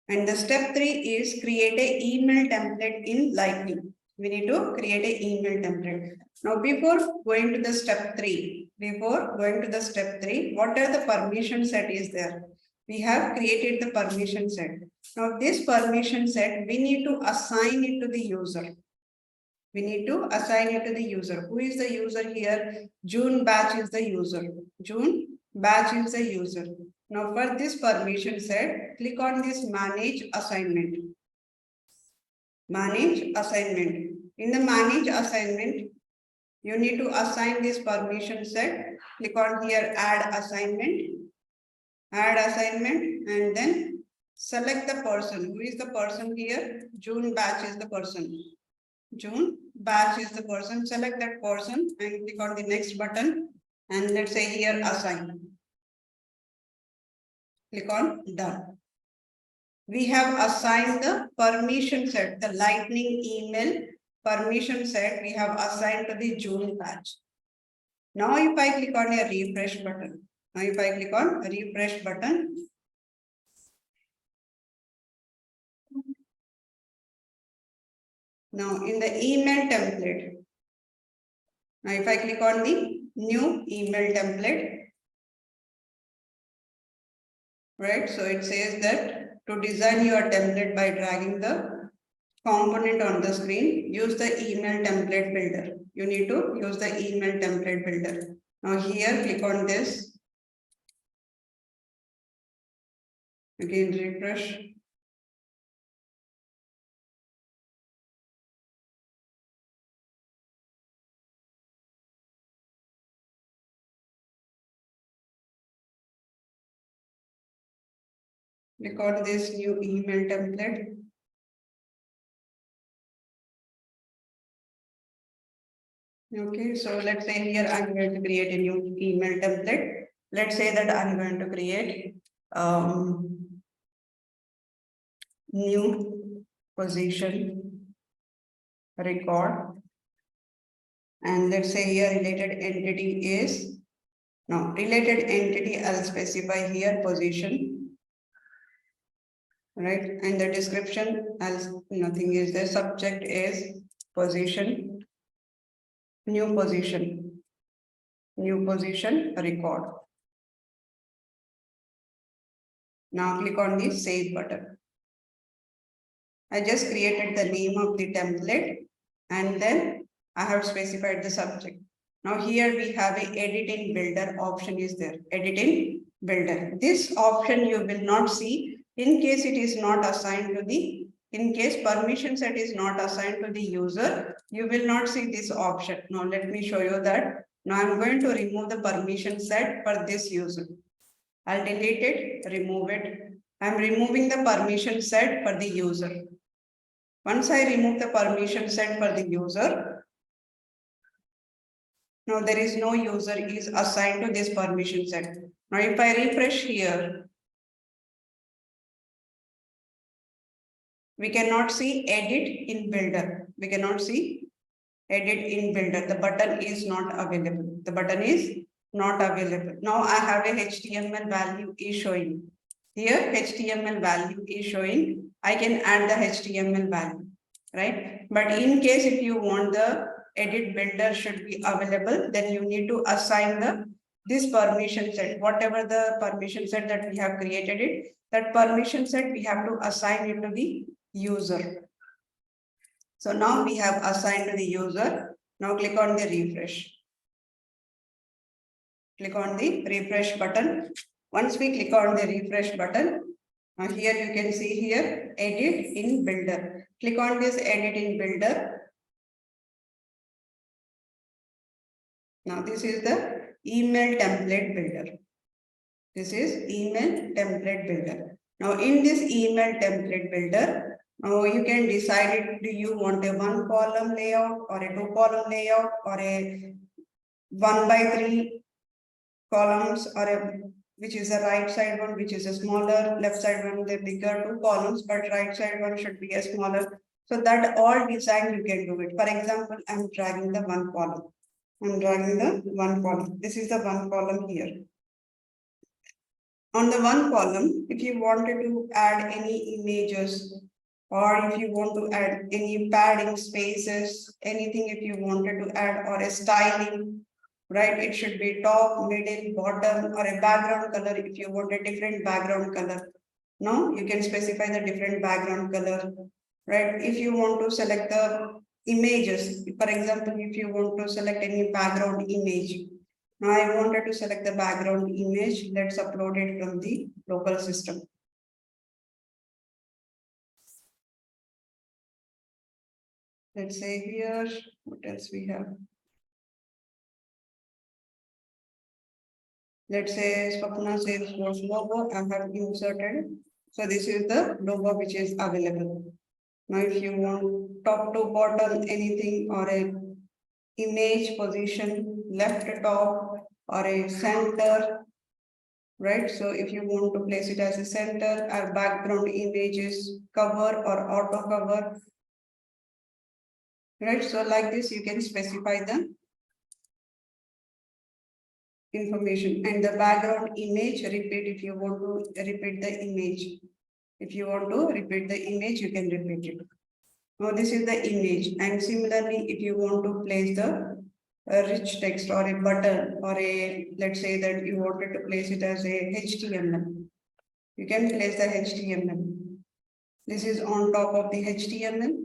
And the step 3 is create a email template in Lightning. We need to create a email template. Now, before going to the step 3, what are the permission set is there? We have created the permission set. Now, this permission set, we need to assign it to the user. We need to assign it to the user. Who is the user here? June batch is the user. June batch is the user. Now for this permission set, click on this manage assignment. Manage assignment. In the manage assignment, you need to assign this permission set. Click on here add assignment. Add assignment and then select the person. Who is the person here? June batch is the person. June batch is the person. Select that person and click on the next button, and let's say here assign. Click on done. We have assigned the permission set, the Lightning email permission set we have assigned to the June batch. Now if I click on a refresh button, now in the email template, now if I click on the new email template, right? So it says that to design your template by dragging the component on the screen, use the email template builder. You need to use the email template builder. Now here, click on this. Again, refresh. Click on this new email template. Okay, so let's say here I'm going to create a new email template. Let's say that I'm going to create new position record, and let's say here related entity is related entity. I'll specify here position, right? And the description as nothing is the subject is position, new position record. Now click on the save button. I just created the name of the template and then I have specified the subject. Now here we have a edit in builder option is there. Edit in builder. This option you will not see in case it is not assigned to the, in case permission set is not assigned to the user, you will not see this option. Now let me show you that. Now I'm going to remove the permission set for this user. I'll delete it, remove it. I'm removing the permission set for the user. Once I remove the permission set for the user, Now there is no user is assigned to this permission set. Now if I refresh here, we cannot see edit in builder. We cannot see edit in builder. The button is not available. The button is not available. Now I have a HTML value is showing. Here HTML value is showing. I can add the HTML value, right? But in case if you want the edit builder should be available, then you need to assign this permission set, whatever the permission set that we have created it, that permission set we have to assign it to the user. So now we have assigned to the user. Now click on the refresh. Click on the refresh button. Once we click on the refresh button, here you can see here edit in builder. Click on this edit in builder. Now this is the email template builder. This is email template builder. Now in this email template builder, now you can decide it, do you want a 1 column layout or a 2 column layout or a 1 by 3 columns or a which is the right side one, which is a smaller, left side one, the bigger 2 columns, but right side one should be a smaller. So that all design you can do it. For example, I'm dragging the 1 column. I'm dragging the 1 column. This is the 1 column here. On the 1 column, if you wanted to add any images or if you want to add any padding spaces, anything if you wanted to add or a styling, right? It should be top, middle, bottom or a background color if you want a different background color. No, you can specify the different background color, right? If you want to select the images, for example, if you want to select any background image, now I wanted to select the background image. Let's upload it from the local system. Let's say here, what else we have? Let's say Swapna Salesforce logo I have inserted. So this is the logo which is available. Now if you want top to bottom anything or a image position, left top or a center, right? So if you want to place it as a center, our background images cover or auto cover, right? So like this, you can specify the information and the background image, repeat if you want to repeat the image. If you want to repeat the image, you can repeat it. Now this is the image, and similarly, if you want to place the rich text or a button or a, let's say that you wanted to place it as a HTML, you can place the HTML. This is on top of the HTML.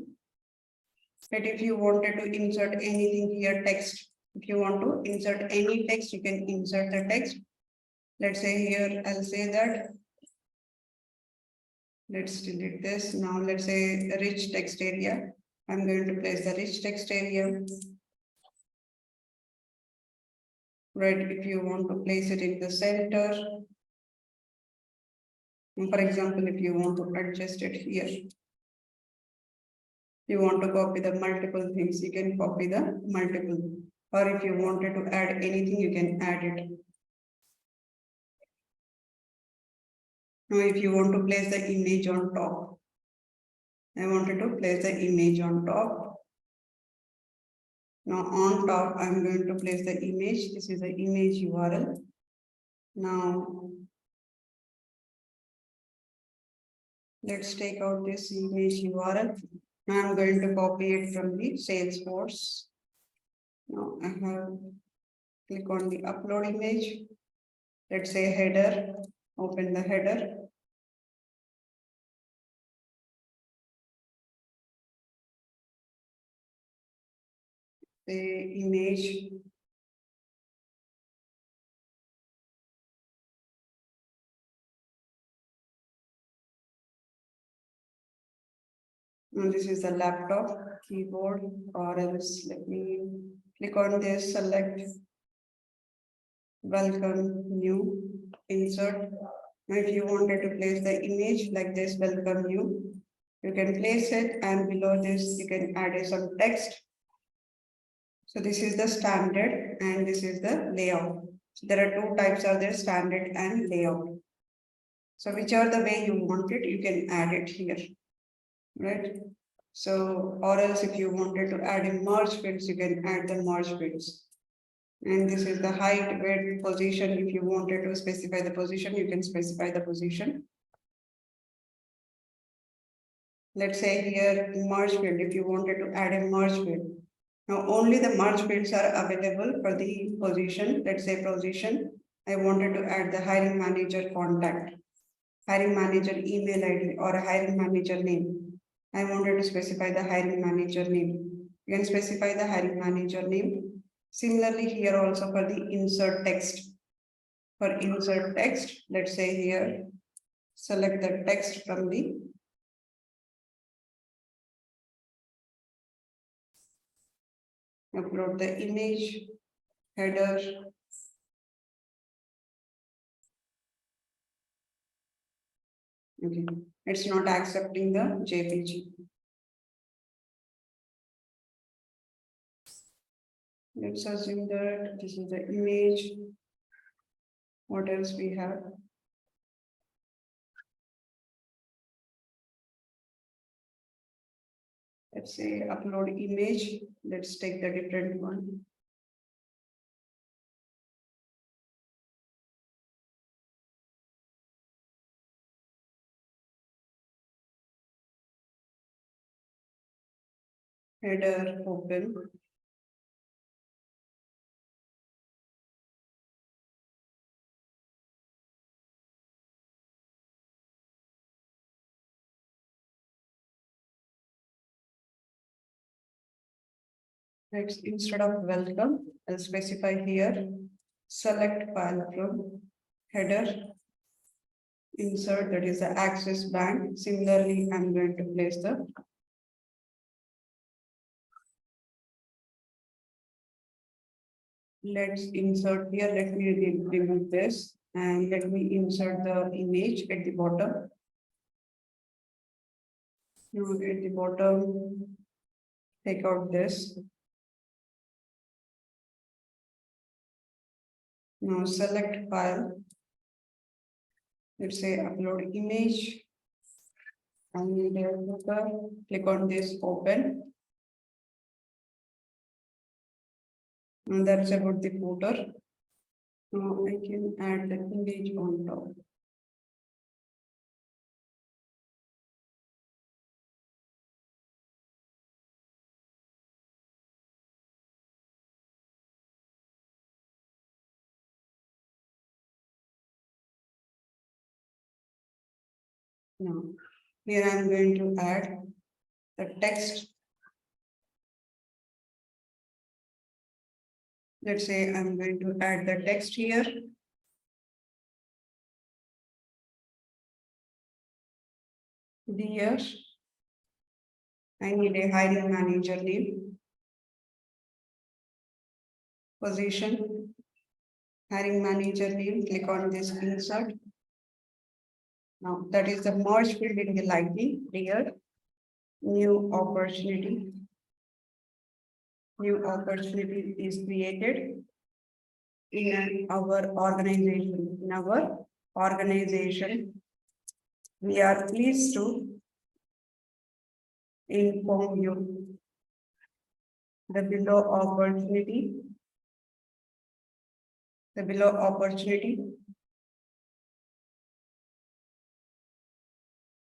But if you wanted to insert anything here, text, if you want to insert any text, you can insert the text. Let's say here, I'll say that. Let's delete this. Now let's say rich text area. I'm going to place the rich text area. Right, if you want to place it in the center. And for example, if you want to adjust it here. You want to copy the multiple things, you can copy the multiple. Or if you wanted to add anything, you can add it. Now, if you want to place the image on top, I wanted to place the image on top. Now, on top, I'm going to place the image. This is the image URL. Now, let's take out this image URL. Now, I'm going to copy it from the Salesforce. Now, I have click on the upload image. Let's say header, open the header. The image. Now this is the laptop, keyboard, or else let me click on this, select welcome, new, insert. Now if you wanted to place the image like this, welcome new, you can place it, and below this you can add some text. So this is the standard and this is the layout. So there are two types of there, standard and layout. So whichever the way you want it, you can add it here, right? So, or else if you wanted to add in merge fields, you can add the merge fields. And this is the height, width, position. If you wanted to specify the position, you can specify the position. Let's say here merge field, if you wanted to add a merge field. Now only the merge fields are available for the position. Let's say position. I wanted to add the hiring manager contact, hiring manager email ID or a hiring manager name. I wanted to specify the hiring manager name. You can specify the hiring manager name. Similarly, here also for the insert text. For insert text, let's say here, select the text from the upload the image, header. Okay, it's not accepting the JPG. Let's assume that this is the image. What else we have? Let's say upload image. Let's take the different one. Header open. Next, instead of welcome, I'll specify here, select file from header, insert, that is the access band. Similarly, I'm going to place the let's insert here. Let me remove this and let me insert the image at the bottom. Now at the bottom, take out this. Now select file. Let's say upload image. And click on this open. And that's about the footer. Now I can add the image on top. Now, here I'm going to add the text. Let's say I'm going to add the text here. Dear, I need a hiring manager name. Position, hiring manager name, click on this insert. Now that is the merge field in the lightning here. New opportunity. New opportunity is created in our organization. In our organization, we are pleased to inform you the below opportunity. The below opportunity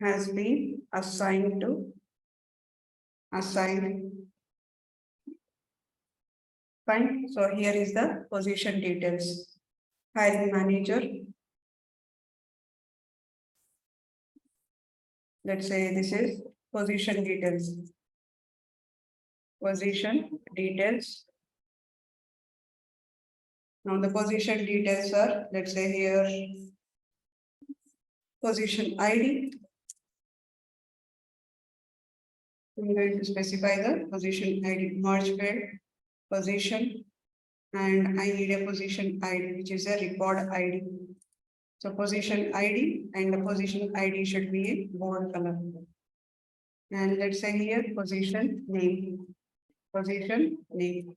has been assigned. Fine. So here is the position details. Hiring manager. Let's say this is position details. Position details. Now the position details are, let's say here, position ID. I'm going to specify the position ID, merge field, position, and I need a position ID, which is a record ID. So position ID and the position ID should be in bold color. And let's say here position name. Position name.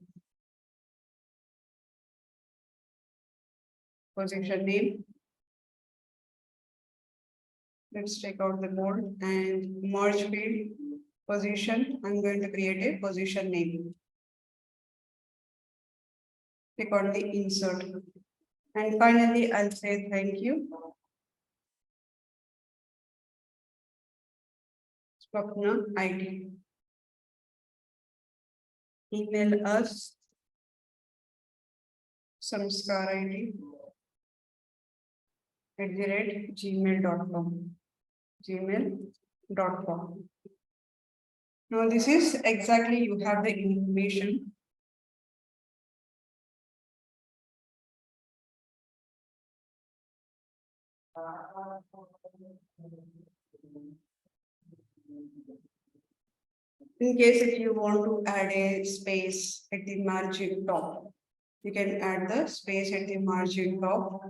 position name. Let's take out the bold and merge field position. I'm going to create a position name. Click on the insert. And finally, I'll say thank you. Swapna ID. Email us. Samskar ID. @gmail.com. gmail.com. Now this is exactly you have the information. In case if you want to add a space at the margin top, you can add the space at the margin top.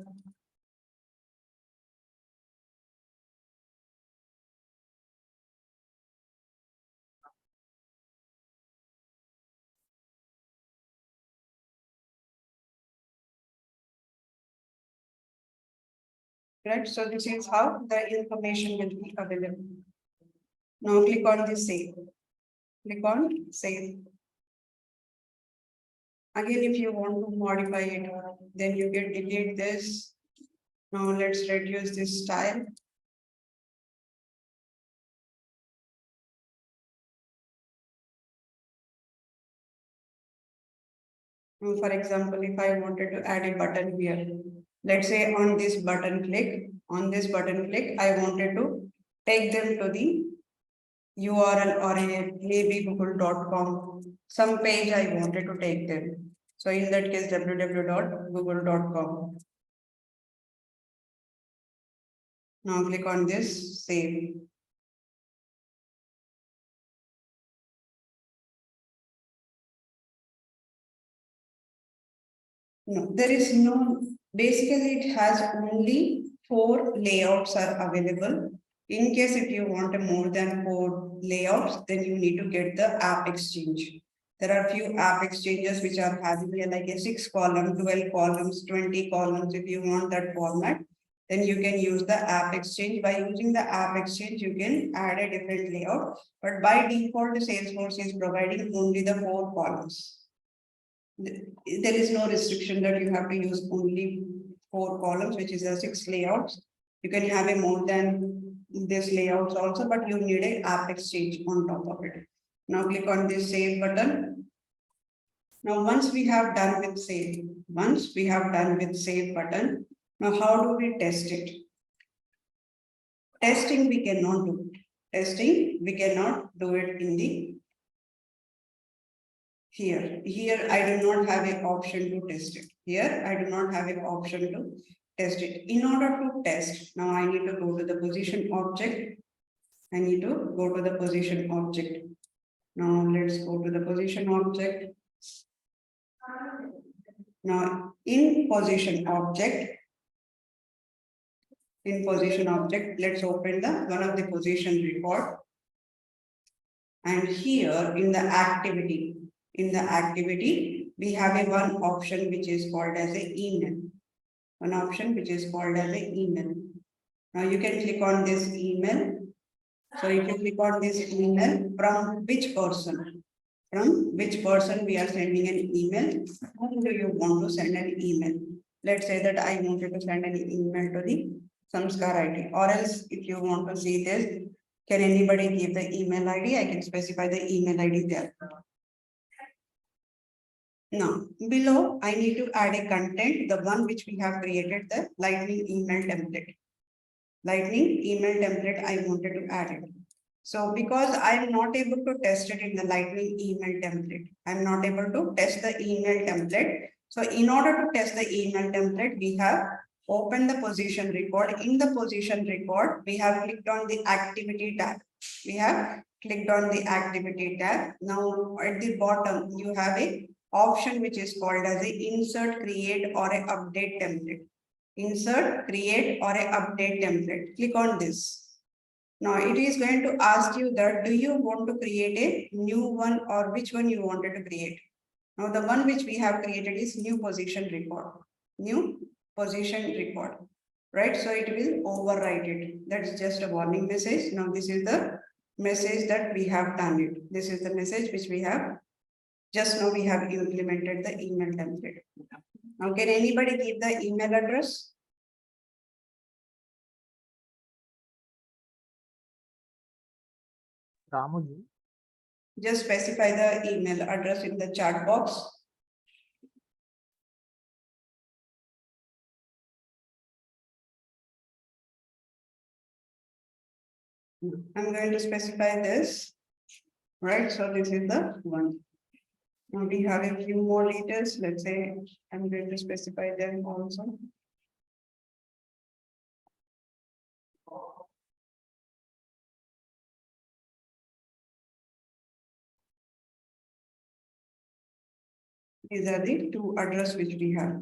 Right, so this is how the information will be available. Now click on the save. Click on save. Again, if you want to modify it, then you can delete this. Now let's reduce this style. Now, for example, if I wanted to add a button here, let's say on this button click, I wanted to take them to the URL or a maybe google.com, some page I wanted to take them. So in that case, www.google.com. Now click on this, save. No, there is no, basically it has only 4 layouts are available. In case if you want more than 4 layouts, then you need to get the app exchange. There are few app exchanges which are having like a 6 column, 12 columns, 20 columns. If you want that format, then you can use the app exchange. By using the app exchange, you can add a different layout. But by default, Salesforce is providing only the 4 columns. There is no restriction that you have to use only 4 columns, which is a 6 layouts. You can have a more than this layouts also, but you need a app exchange on top of it. Now click on this save button. Now once we have done with save, button, now how do we test it? Testing we cannot do. Testing we cannot do it in the here I do not have an option to test it. Here I do not have an option to test it. In order to test, now I need to go to the position object. Now let's go to the position object. Now in position object, let's open the one of the position record. And here in the activity, we have a one option which is called as a email. Now you can click on this email. So if you click on this email, from which person we are sending an email, whom do you want to send an email? Let's say that I wanted to send an email to the Samskar ID, or else if you want to see this, can anybody give the email ID? I can specify the email ID there. Now, below, I need to add a content, the one which we have created, the lightning email template. I wanted to add it. So because I am not able to test it in the lightning email template, So in order to test the email template, we have opened the position record. In the position record, we have clicked on the activity tab. Now at the bottom, you have a option which is called as a insert, create or a update template. Click on this. Now it is going to ask you that do you want to create a new one or which one you wanted to create? Now the one which we have created is new position record. position record, right? So it will overwrite it. That's just a warning message. Now this is the message that we have done it. This is the message which we have just now we have implemented the email template. Now can anybody give the email address? Ramuji. Just specify the email address in the chat box. I'm going to specify this, right? So this is the one. Now we have a few more details. Let's say I'm going to specify them also. These are the two address which we have.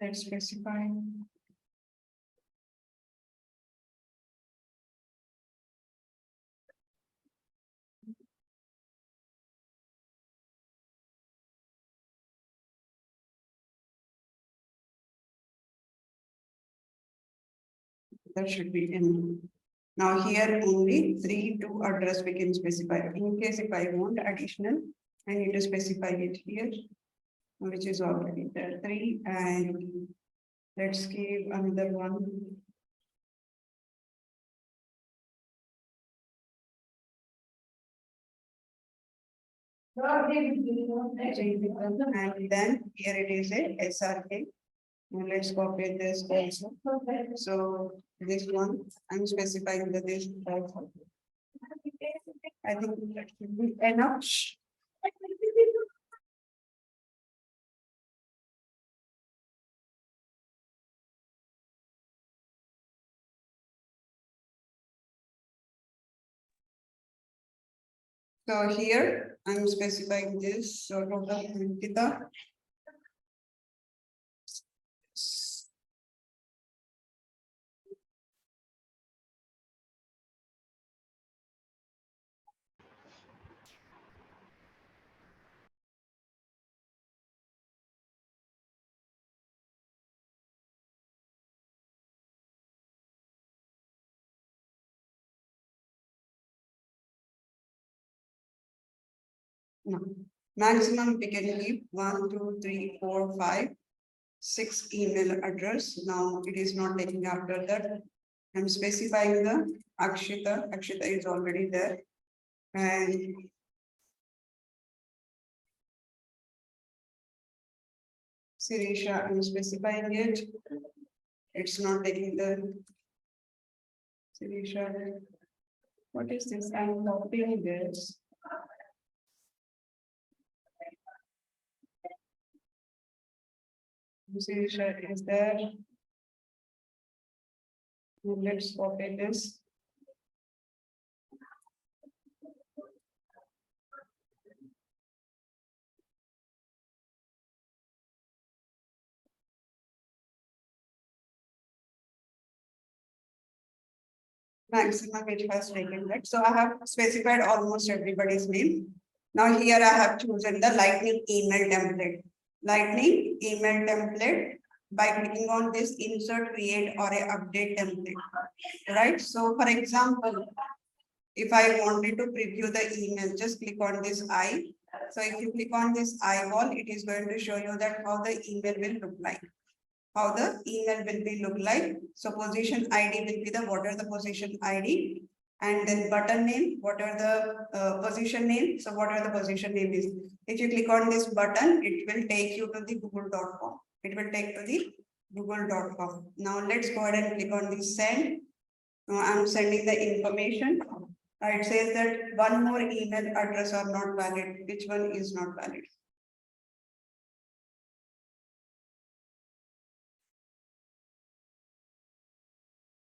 Let's specify. That should be in. Now here only 3 address we can specify. In case if I want additional, I need to specify it here, which is already there 3, and let's give another one. And then here it is a SRK. Now let's copy this also. So this one, I'm specifying that this also. I think that should be enough. So here I'm specifying this sort of the no. Maximum we can give 1, 2, 3, 4, 5, 6 email address. Now it is not taking after that. I'm specifying the Akshita. Akshita is already there. And Sirisha, I'm specifying it. It's not taking the Sirisha. What is this? I'm copying this. Sirisha is there. Let's copy this. Maximum it has taken that. So I have specified almost everybody's name. Now here I have chosen the Lightning email template. Lightning email template by clicking on this insert, create or a update template. Right. So for example, if I wanted to preview the email, just click on this eye. So if you click on this eyeball, it is going to show you that how the email will look like. How the email will be look like. So position ID will be the what are the position ID, and then button name, what are the position name. So what are the position name is. If you click on this button, it will take you to the google.com. It will take to the google.com. Now let's go ahead and click on this send. Now I'm sending the information. It says that one more email address are not valid. Which one is not valid?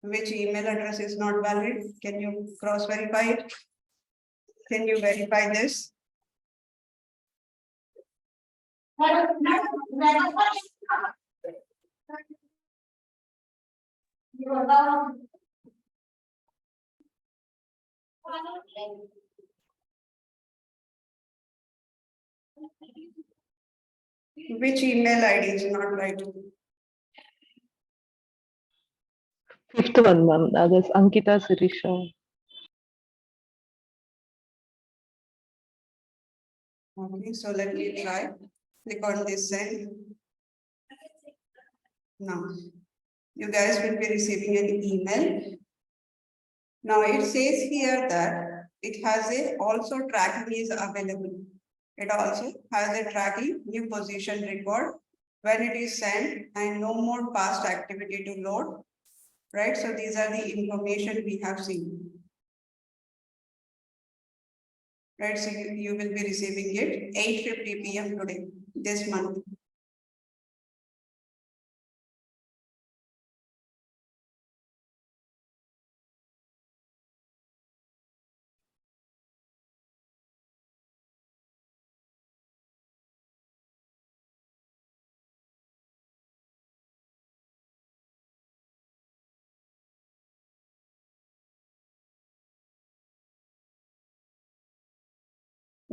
Which email address is not valid? Can you cross verify it? Can you verify this? Which email ID is not right? Fifth one, ma'am. That is Ankita Sirisha. Okay, so let me try. Click on this send. Now, you guys will be receiving an email. Now it says here that it has a also tracking is available. It also has a tracking new position record when it is sent and no more past activity to load. Right, so these are the information we have seen. Right, so you will be receiving it 8:50 p.m. today, this month.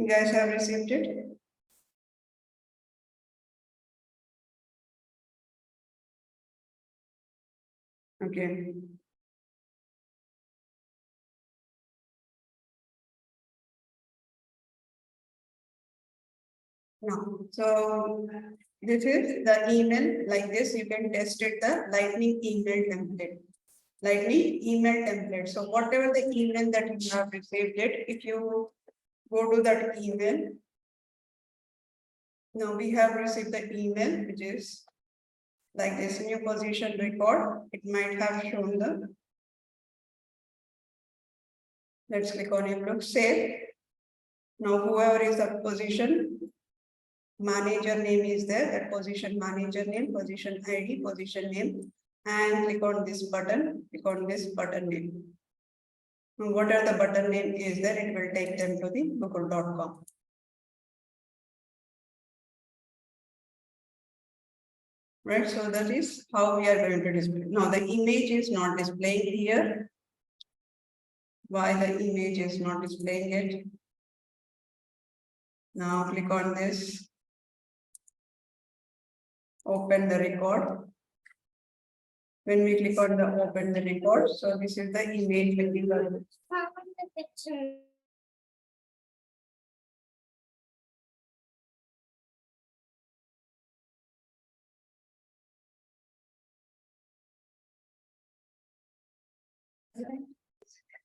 You guys have received it? Okay. Now, so this is the email like this. You can test it the lightning email template. Lightning email template. So whatever the email that you have received it, if you go to that email. Now we have received the email, which is like this new position record. It might have shown the. Let's click on it. Look, save. Now whoever is the position manager name is there, that position manager name, position ID, position name, and click on this button, name. Now, whatever the button name is there, it will take them to the google.com. Right, so that is how we are going to display. Now the image is not displaying here. Why the image is not displaying it? Now click on this. Open the record. When we click on the open the record, so this is the image will be available.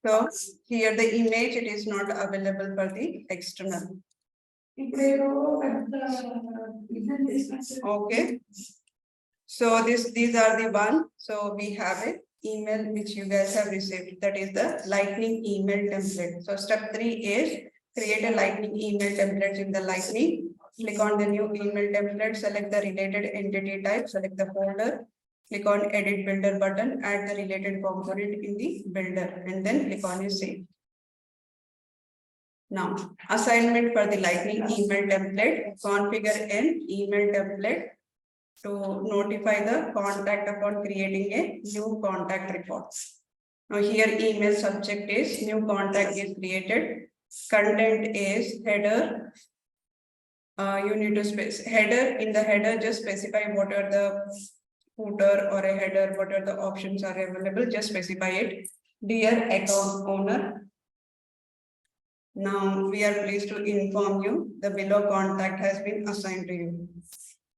So here the image, it is not available for the external. Okay. So these are the one. So we have a email which you guys have received. That is the lightning email template. So step 3 is create a lightning email template in the lightning. Click on the new email template, select the related entity type, select the folder, click on edit builder button, add the related component in the builder, and then click on save. Now, assignment for the lightning email template, configure an email template to notify the contact upon creating a new contact record. Now here email subject is new contact is created. Content is header. You need to header. In the header, just specify what are the footer or a header, what are the options are available, just specify it. Dear account owner, now we are pleased to inform you the below contact has been assigned to you.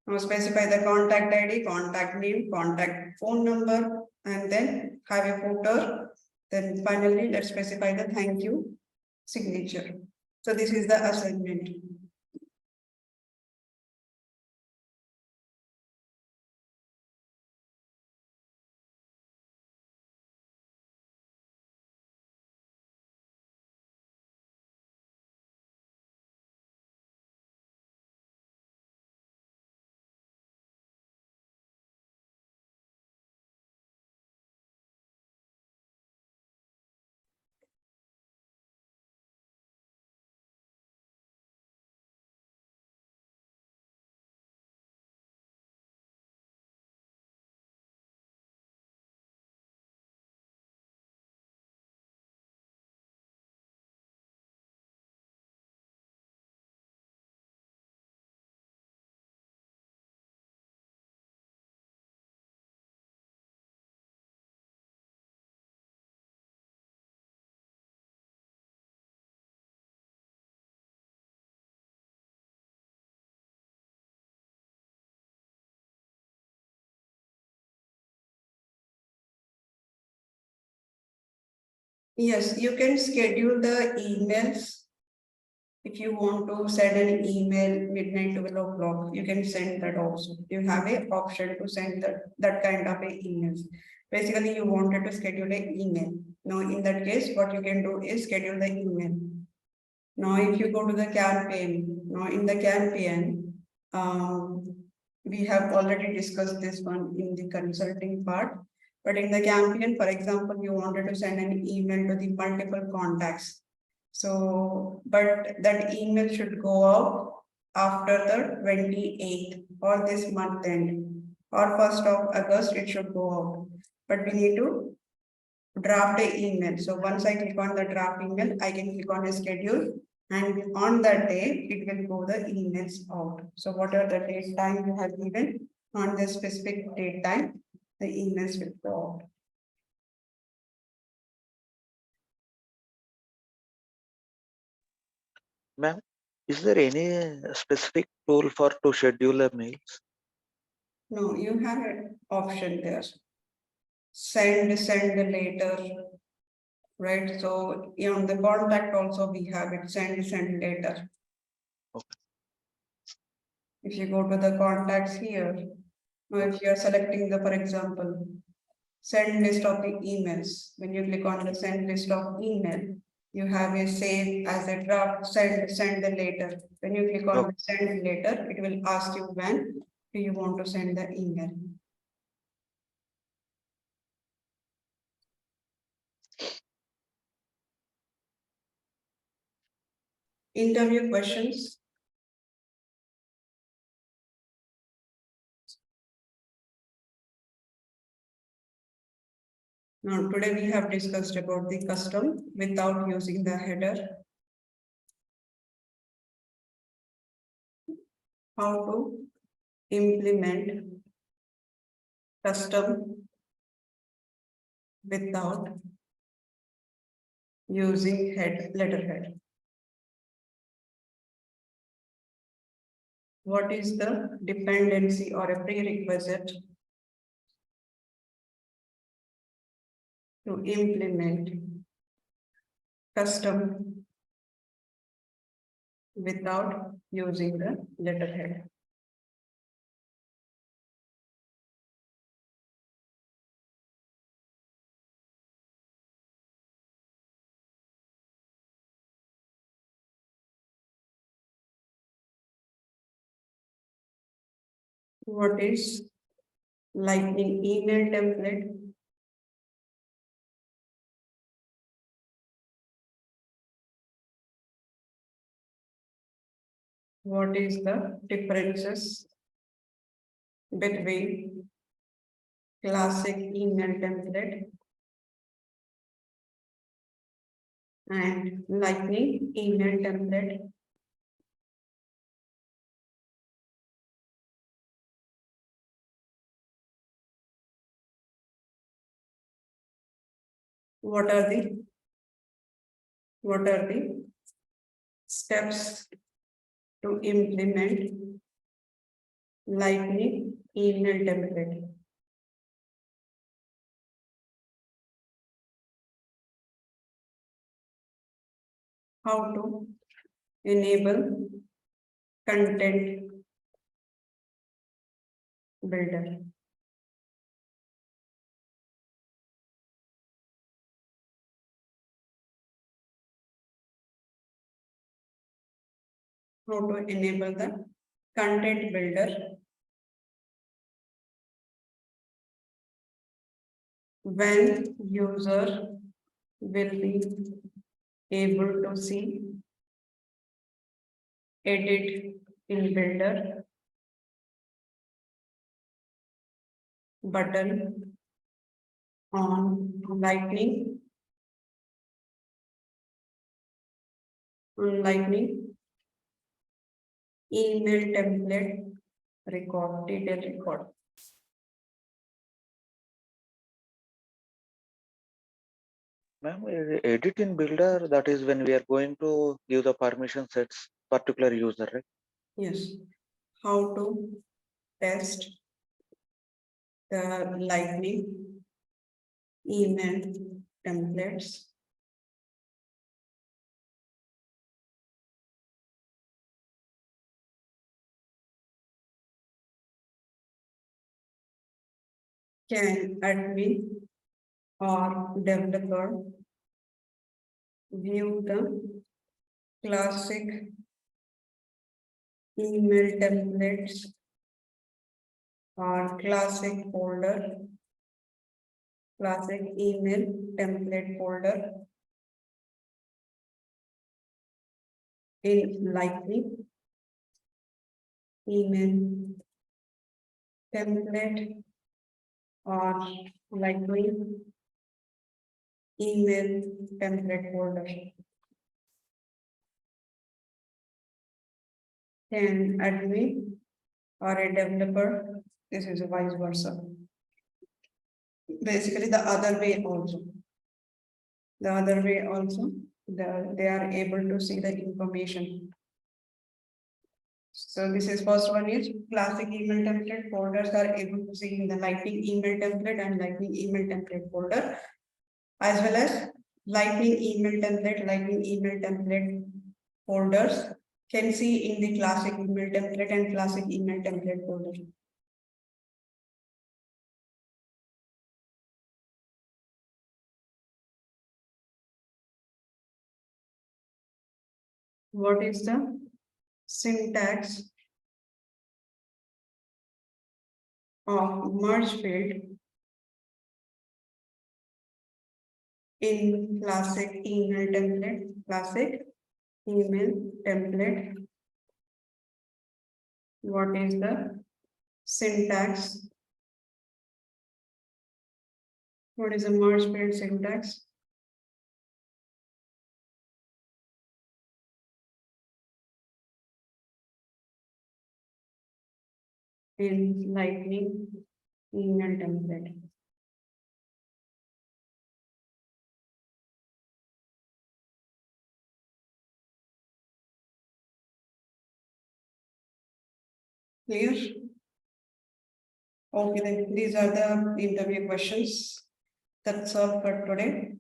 Now specify the contact ID, contact name, contact phone number, and then have a footer. Then finally, let's specify the thank you signature. So this is the assignment. Yes, you can schedule the emails. If you want to send an email midnight 12 o'clock, you can send that also. You have a option to send that kind of a emails. Basically, you wanted to schedule an email. Now, in that case, what you can do is schedule the email. Now, if you go to the campaign, now in the campaign, we have already discussed this one in the consulting part. But in the campaign, for example, you wanted to send an email to the multiple contacts. So, but that email should go out after the 28th or this month end or 1st of August, it should go out. But we need to draft a email. So once I click on the draft email, I can click on a schedule. And on that day, it will go the emails out. So whatever the date time you have given on the specific date time, the emails will go out. Ma'am, is there any specific tool for to schedule a mails? No, you have an option there. Send later. Right, so on the contact also we have it send later. Okay. If you go to the contacts here, now if you are selecting the, for example, send list of the emails, when you click on the send list of email, you have a save as a draft, send the later. When you click on Okay. the send later, it will ask you when do you want to send the email. Interview questions. Now, today we have discussed about the custom without using the header. How to implement custom without using letterhead. What is the dependency or a prerequisite to implement custom without using the letterhead? What is Lightning email template? What is the differences between classic email template and Lightning email template? What are the steps to implement Lightning email template? How to enable content builder? How to enable the content builder when user will be able to see edit in builder button on Lightning email template record detail record. Ma'am, edit in builder, that is when we are going to give the permission sets particular user, right? Yes. How to test the Lightning email templates can admin or developer view the classic email templates or classic email template folder in Lightning email template or Lightning email template folder. Can admin or a developer, this is a vice versa. Basically, the other way also. The other way also, they are able to see the information. So this is first one is classic email template folders are able to see in the Lightning email template and Lightning email template folder, as well as Lightning email template folders can see in the classic email template and classic email template folder. What is the syntax of merge field in classic email template? What is the syntax? What is a merge field syntax? In Lightning email template. Clear? Okay, then these are the interview questions. That's all for today.